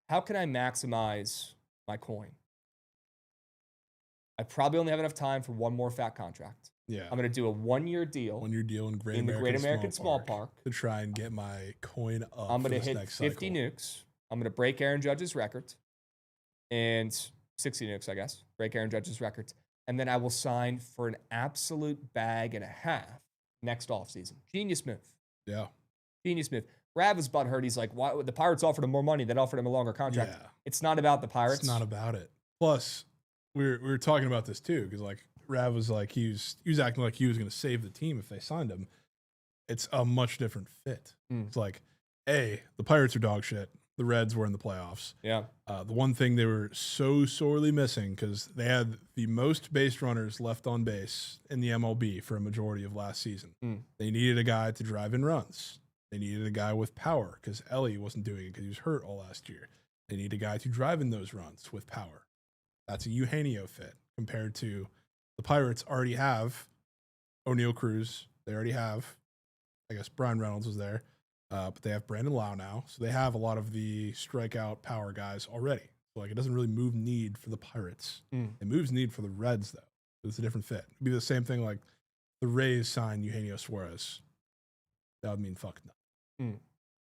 how can I maximize my coin? I probably only have enough time for one more fat contract. Yeah. I'm going to do a 1-year deal 1 year deal in the Great American Small Park. to try and get my coin up. I'm going to for this hit next 50 cycle. nukes. I'm going to break Aaron Judge's record. And 60 nukes, I guess. Break Aaron Judge's record. And then I will sign for an absolute bag and a half next offseason. Genius move. Yeah. Genius move. Rav was butthurt. He's like, why? The Pirates offered him more money. That offered him a longer contract. Yeah. It's not about the Pirates. It's not about it. Plus, we were talking about this too, because like Rav was like he was acting like he was going to save the team if they signed him. It's a much different fit. Mm. It's like, the Pirates are dog shit. The Reds were in the playoffs. Yeah. The one thing they were so sorely missing, because they had the most base runners left on base in the MLB for a majority of last season. Mm. They needed a guy to drive in runs. They needed a guy with power because Ellie wasn't doing it because he was hurt all last year. They need a guy to drive in those runs with power. That's a Eugenio fit compared to the Pirates already have O'Neal Cruz. They already have, I guess, Brian Reynolds was there, but they have Brandon Lau now. So they have a lot of the strikeout power guys already. So like it doesn't really move need for the Pirates. Mm. It moves need for the Reds, though. It's a different fit. It'd be the same thing like the Rays sign Eugenio Suarez. That would mean fuck nothing. Mm.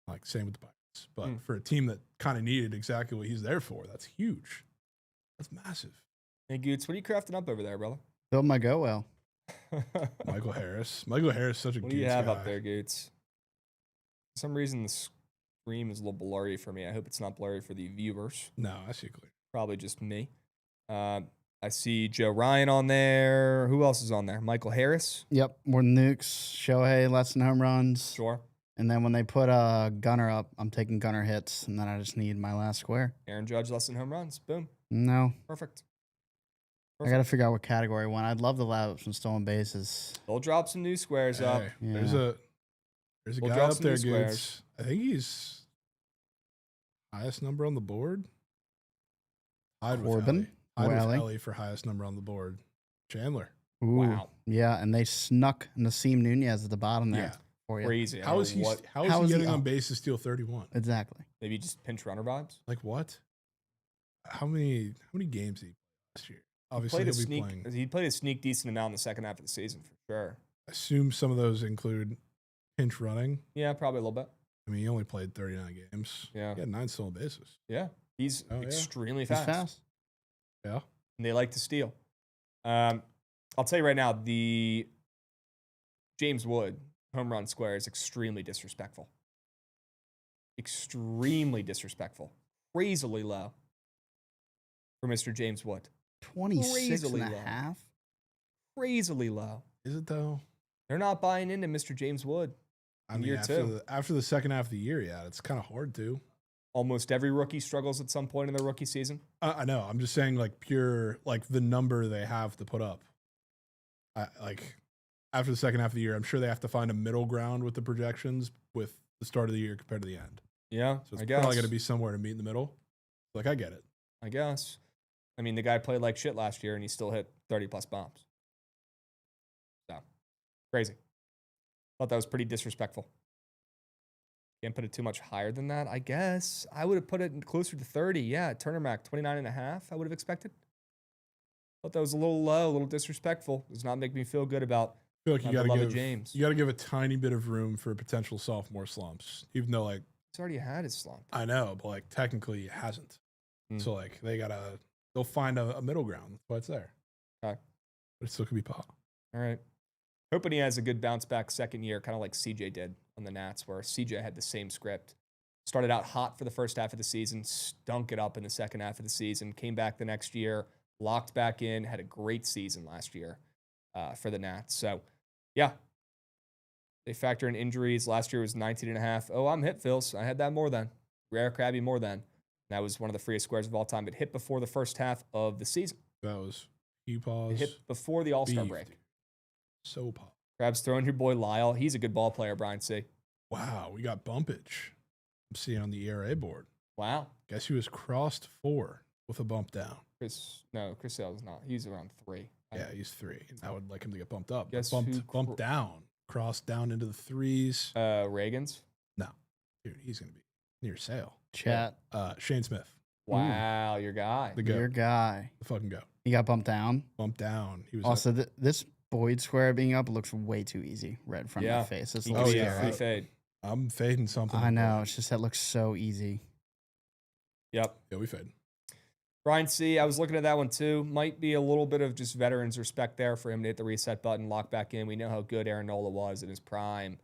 Like same with the Pirates. But for a team that kind of needed exactly what he's there for, that's huge. That's massive. Hey, Goots, what are you crafting up over there, brother? Build my go well. Michael Harris. Michael Harris is such a What good do you have guy. up there, Goots? For some reason, the screen is a little blurry for me. I hope it's not blurry for the viewers. No, I see clear. Probably just me. I see Joe Ryan on there. Who else is on there? Michael Harris. Yep, more nukes. Shohei, less than home runs. Sure. And then when they put Gunner up, I'm taking Gunner hits, and then I just need my last square. Aaron Judge, less than home runs. Boom. No, Perfect. I got to figure out what category one. I'd love to allow some stolen bases. They'll drop some new squares up. Hey, Yeah. There's a We'll guy drop up some there, new squares. Goots. I think he's highest number on the board. Tied with Corbin? Ellie. Tied with Ellie? Ellie for highest number on the board. Chandler. Ooh, Wow. Yeah, and they snuck Naseem Nunez at the bottom there for you. Crazy. I How don't is know he? what- How how is is he he getting on up? base to steal 31? Exactly. Maybe just pinch runner vibes. Like what? How many games did he play last year? Obviously, Played a he'll be sneak. playing. He played a sneak decent amount in the second half of the season for sure. Assume some of those include pinch running. Yeah, probably a little bit. I mean, he only played 39 games. Yeah. He had 9 stolen bases. Yeah, he's Oh, yeah. extremely He's fast. fast. Yeah. And they like to steal. I'll tell you right now, the James Wood home run square is extremely disrespectful. Extremely disrespectful. Crazily low for Mr. James Wood. 26 and Crazily a low. half. Crazily low. Is it though? They're not buying into Mr. James Wood. I mean, Year two. after the second half of the year, yeah, it's kind of hard to. Almost every rookie struggles at some point in their rookie season. I know. I'm just saying, like pure, like the number they have to put up. Like after the second half of the year, I'm sure they have to find a middle ground with the projections with the start of the year compared to the end. Yeah, So I it's guess. probably going to be somewhere to meet in the middle. Like, I get it. I guess. I mean, the guy played like shit last year, and he still hit 30-plus bombs. So, crazy. Thought that was pretty disrespectful. Can't put it too much higher than that, I guess. I would have put it closer to 30. Yeah, Turner Mac, 29.5, I would have expected. Thought that was a little low, a little disrespectful. Does not make me feel good about I feel like James. You got to give a tiny bit of room for potential sophomore slumps, even though, like, He's already had his slump. I know, but, like, technically he hasn't. So, like, they'll find a middle ground. That's why it's there. Okay. But it still could be pop. All right. Hoping he has a good bounce back second year, kind of like CJ did on the Nats, where CJ had the same script. Started out hot for the first half of the season, stunk it up in the second half of the season, came back the next year, locked back in, had a great season last year for the Nats. So, yeah. They factor in injuries. Last year was 19.5. Oh, I'm hit, Phils. I had that more than. Rare Krabby more than. That was one of the freest squares of all time. It hit before the first half of the season. That was P-pause. It hit before the All-Star break. Dude. So pop. Krabs throwing your boy Lyle. He's a good ball player, Brian C. Wow, we got bumpage. I'm seeing on the ERA board. Wow. Guess he was crossed 4 with a bump down. Chris Sale's not. He's around 3. Yeah, he's 3. I would like him to get bumped up. Guess Bumped down. Crossed down into the 3s. Reagan's? No. Dude, he's going to be near Sale. Chat. Shane Smith. Wow, your guy. The goat. Your guy. The fucking goat. He got bumped down. Bumped down. He was Also, this Boyd square being up looks way too easy right in front of my face. It's He looks could be a scary. free fade. I'm fading something. I know. It's just that looks so easy. Yep. Yeah, we fade. Brian C., I was looking at that one too. Might be a little bit of just veterans respect there for him to hit the reset button, lock back in. We know how good Aaron Nola was in his prime.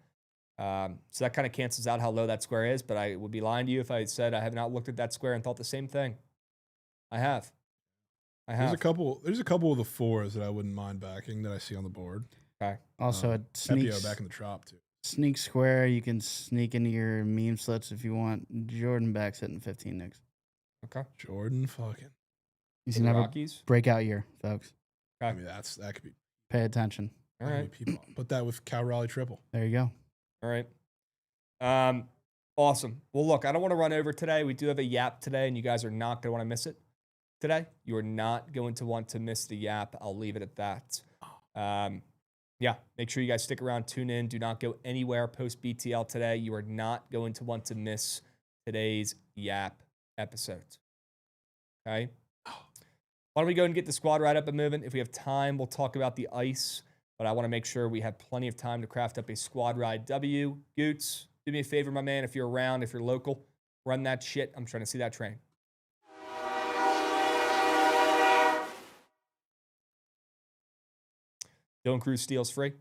So that kind of cancels out how low that square is, but I would be lying to you if I said I have not looked at that square and thought the same thing. I have. There's a couple of the 4s that I wouldn't mind backing that I see on the board. Okay. Also, it sneaks back in the trop too. Sneak square. You can sneak into your meme slits if you want. Jordan back's hitting 15 nicks. Okay. Jordan fucking. He's gonna have a Rockies. breakout year, folks. Okay. I mean, that could be. Pay attention. All right. People. Put that with Cal Raleigh triple. There you go. All right. Awesome. Well, look, I don't want to run over today. We do have a yap today, and you guys are not going to want to miss it today. You are not going to want to miss the yap. I'll leave it at that. Yeah, make sure you guys stick around, tune in. Do not go anywhere post BTL today. You are not going to want to miss today's yap episode. Okay? Why don't we go and get the squad right up and moving? If we have time, we'll talk about the ice. But I want to make sure we have plenty of time to craft up a squad ride W. Goots, do me a favor, my man. If you're around, if you're local, run that shit. I'm trying to see that train. Dylan Cruz steals free.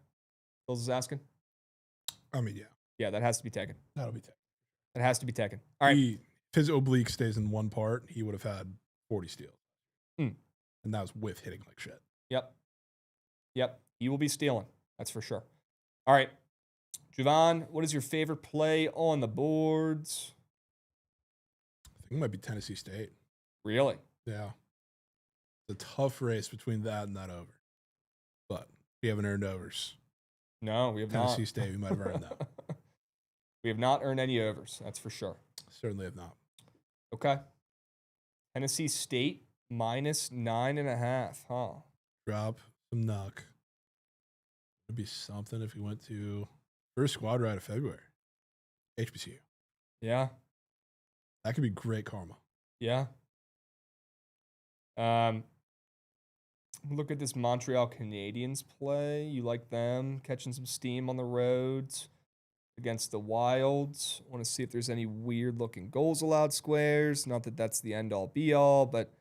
Bills is asking. I mean, yeah. Yeah, that has to be taken. That'll be taken. That has to be taken. All right. If his oblique stays in one part, he would have had 40 steals. And that was with hitting like shit. Yep. He will be stealing. That's for sure. All right. Jovan, what is your favorite play on the boards? I think it might be Tennessee State. Really? Yeah. It's a tough race between that and that over. But we haven't earned overs. No, we have Tennessee not. State, we might have earned that. We have not earned any overs. That's for sure. Certainly have not. Okay. Tennessee State minus 9.5, huh? Drop some knock. It'd be something if we went to first squad ride of February. HBCU. Yeah. That could be great karma. Yeah. Look at this Montreal Canadiens play. You like them catching some steam on the roads against the Wilds. Want to see if there's any weird looking goals allowed squares. Not that that's the end all be all, but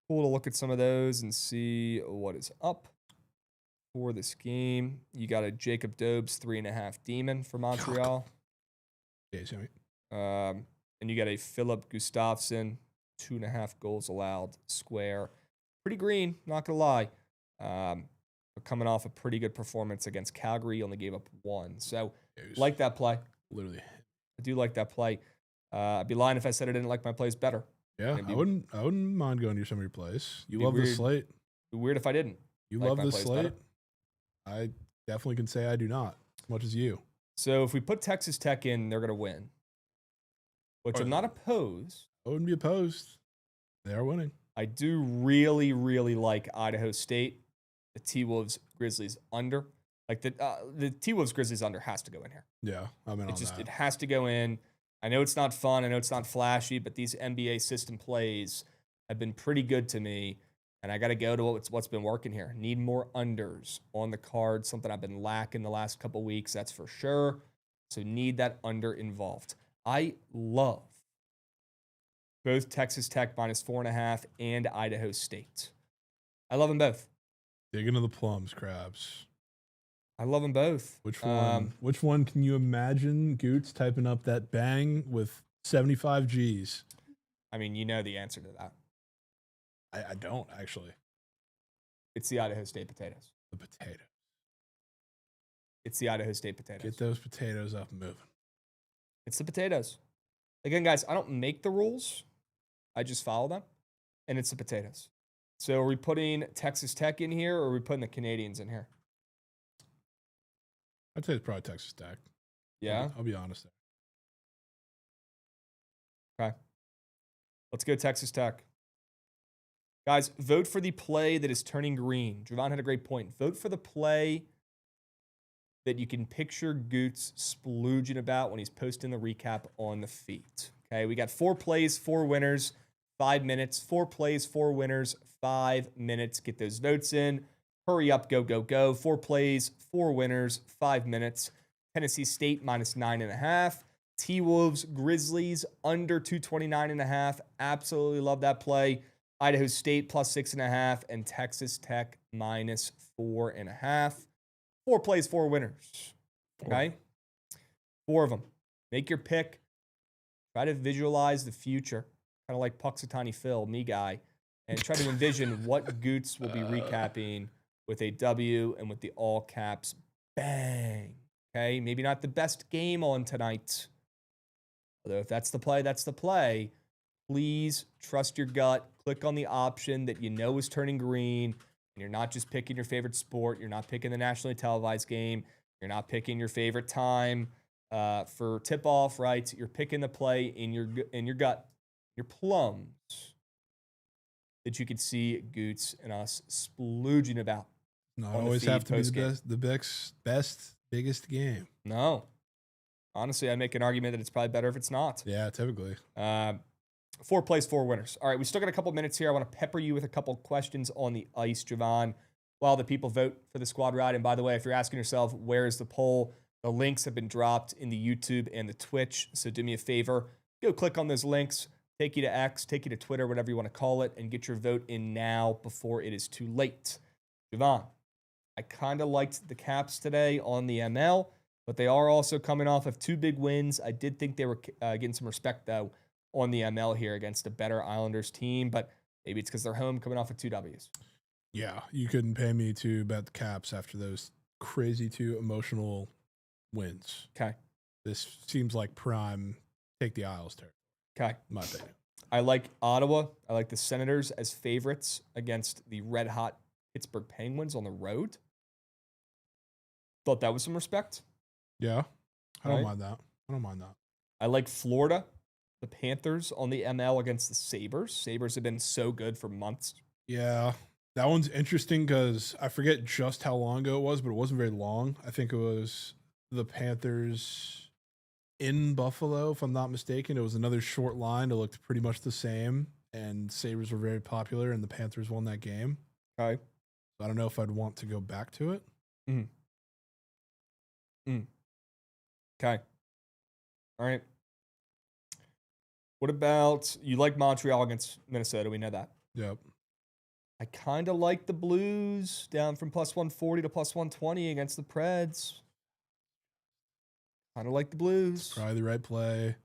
cool to look at some of those and see what is up for this game. You got a Jacob Dobes 3.5 demon for Montreal. Yeah, so And you got a Philip Gustafsson 2.5 goals allowed square. Pretty green, not gonna lie. But coming off a pretty good performance against Calgary, only gave up 1. So like that play. Literally. I do like that play. I'd be lying if I said I didn't like my plays better. Yeah, I wouldn't mind going to some of your plays. You love the slate. It'd be weird if I didn't. You like love my the plays slate. better. I definitely can say I do not, as much as you. So if we put Texas Tech in, they're gonna win. Which I'm not opposed. I wouldn't be opposed. They are winning. I do really, really like Idaho State, the T-Wolves Grizzlies under. Like the T-Wolves Grizzlies under has to go in here. Yeah, I'm in on that. It has to go in. I know it's not fun. I know it's not flashy, but these NBA system plays have been pretty good to me. And I got to go to what's been working here. Need more unders on the card, something I've been lacking the last couple weeks, that's for sure. So need that under involved. I love both Texas Tech -4.5 and Idaho State. I love them both. Dig into the plums, Krabs. I love them both. Which one? Which one can you imagine Goots typing up that bang with 75 G's? I mean, you know the answer to that. I don't actually. It's the Idaho State potatoes. The potatoes. It's the Idaho State potatoes. Get those potatoes up and moving. It's the potatoes. Again, guys, I don't make the rules. I just follow them. And it's the potatoes. So are we putting Texas Tech in here or are we putting the Canadians in here? I'd say it's probably Texas Tech. Yeah? I'll be honest there. Okay. Let's go Texas Tech. Guys, vote for the play that is turning green. Jovan had a great point. Vote for the play that you can picture Goots splooging about when he's posting the recap on the feed. Okay, we got 4 plays, 4 winners, 5 minutes. 4 plays, 4 winners, 5 minutes. Get those votes in. Hurry up, go, go, go. 4 plays, 4 winners, 5 minutes. Tennessee State -9.5. T-Wolves, Grizzlies under 229.5. Absolutely love that play. Idaho State +6.5 and Texas Tech -4.5. 4 plays, 4 winners. Okay? 4 of them. Make your pick. Try to visualize the future. Kind of like Puxatani Phil, me guy. And try to envision what Goots will be recapping with a W and with the all caps bang. Okay? Maybe not the best game on tonight. Although if that's the play, that's the play. Please trust your gut. Click on the option that you know is turning green. And you're not just picking your favorite sport. You're not picking the nationally televised game. You're not picking your favorite time for tip-off, right? You're picking the play in your gut, your plums, that you could see Goots and us splooging about. Not always have to be the best, biggest game. No. Honestly, I'd make an argument that it's probably better if it's not. Yeah, typically. 4 plays, 4 winners. All right, we still got a couple minutes here. I want to pepper you with a couple questions on the ice, Jovan, while the people vote for the squad ride. And by the way, if you're asking yourself, where is the poll? The links have been dropped in the YouTube and the Twitch. So do me a favor. Go click on those links. Take you to X, take you to Twitter, whatever you want to call it, and get your vote in now before it is too late. Jovan, I kind of liked the Caps today on the ML, but they are also coming off of 2 big wins. I did think they were getting some respect, though, on the ML here against a better Islanders team, but maybe it's because they're home coming off of 2 Ws. Yeah, you couldn't pay me to bet the Caps after those crazy 2 emotional wins. Okay. This seems like prime take the Isles territory. Okay. In my opinion. I like Ottawa. I like the Senators as favorites against the red-hot Pittsburgh Penguins on the road. Thought that was some respect. Yeah, I don't mind that. I like Florida, the Panthers on the ML against the Sabres. Sabres have been so good for months. Yeah, that one's interesting because I forget just how long ago it was, but it wasn't very long. I think it was the Panthers in Buffalo, if I'm not mistaken. It was another short line. It looked pretty much the same, and Sabres were very popular, and the Panthers won that game. Okay. So I don't know if I'd want to go back to it. Okay. All right. What about, you like Montreal against Minnesota? We know that. Yep. I kind of like the Blues down from +140 to +120 against the Preds. Kind of like the Blues. Probably the right play.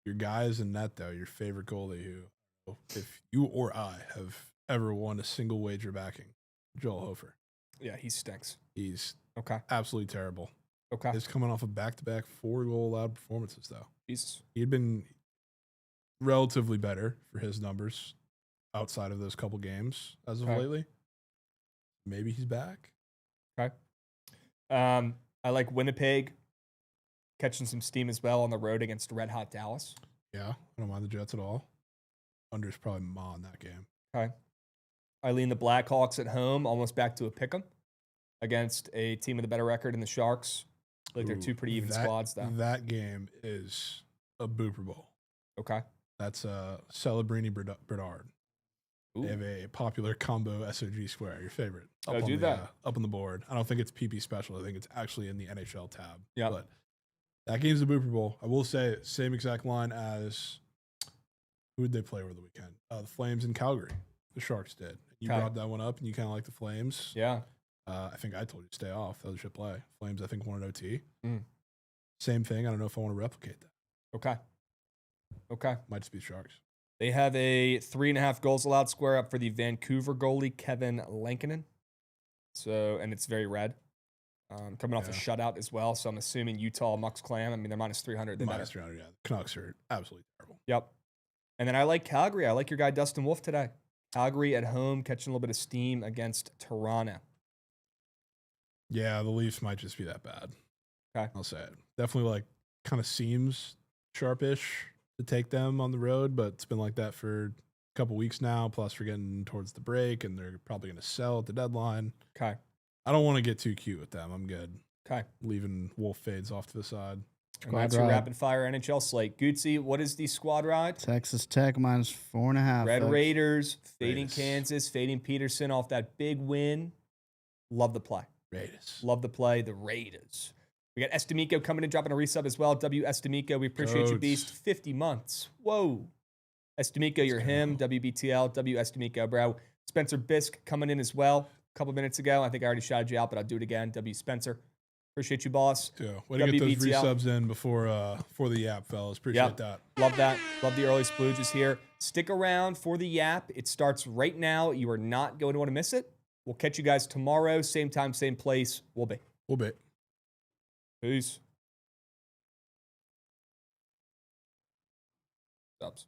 Your guy is in net, though. Your favorite goalie who, if you or I have ever won a single wager backing, Joel Hofer. Yeah, he stinks. He's okay. Absolutely terrible. Okay. He's coming off of back-to-back 4-goal allowed performances, though. Jesus. He'd been relatively better for his numbers outside of those couple games as of lately. Maybe he's back. Okay. I like Winnipeg catching some steam as well on the road against Red Hot Dallas. Yeah, I don't mind the Jets at all. Under's probably Ma in that game. Okay. I lean the Blackhawks at home, almost back to a pick'em against a team with a better record in the Sharks. Like they're two pretty even squads, though. That game is a Booper Bowl. Okay. That's Celebrini Bernard. They have a popular combo SOG square, your favorite. Up on the board. I don't think it's PP special. I think it's actually in the NHL tab. Yeah. But that game's the Booper Bowl. I will say, same exact line as who did they play over the weekend? The Flames in Calgary. The Sharks did. You brought that one up, and you kind of like the Flames. Yeah. I think I told you to stay off. That was a shit play. Flames, I think, won an OT. Mm. Same thing. I don't know if I want to replicate that. Okay. Might just be Sharks. They have a 3.5 goals allowed square up for the Vancouver goalie, Kevin Lankinen. So, and it's very red. Coming off a shutout as well. So I'm assuming Utah, Mux Clam. I mean, they're minus 300. Minus 300, yeah. The Canucks are absolutely terrible. Yep. And then I like Calgary. I like your guy, Dustin Wolf, today. Calgary at home, catching a little bit of steam against Toronto. Yeah, the Leafs might just be that bad. Okay. I'll say it. Definitely like kind of seems sharpish to take them on the road, but it's been like that for a couple weeks now. Plus, we're getting towards the break, and they're probably going to sell at the deadline. Okay. I don't want to get too cute with them. I'm good. Okay. Leaving Wolf fades off to the side. And that's your rapid fire NHL slate. Gootsy, what is the squad ride? Texas Tech minus 4.5. Red folks. Raiders, fading Kansas, fading Peterson off that big win. Love the play. Raiders. Love the play. The Raiders. We got Estemico coming in, dropping a resub as well. W. Estemico, we appreciate you, Beast. 50 months. Whoa. Estemico, you're him. WBTL. W. Estemico, bro. Spencer Bisk coming in as well a couple minutes ago. I think I already shouted you out, but I'll do it again. W. Spencer. Appreciate you, boss. Yeah, way to get those resubs in before the Yap, fellas. Appreciate that. Love that. Love the early splooges here. Stick around for the Yap. It starts right now. You are not going to want to miss it. We'll catch you guys tomorrow. Same time, same place. We'll be. Peace. Subs.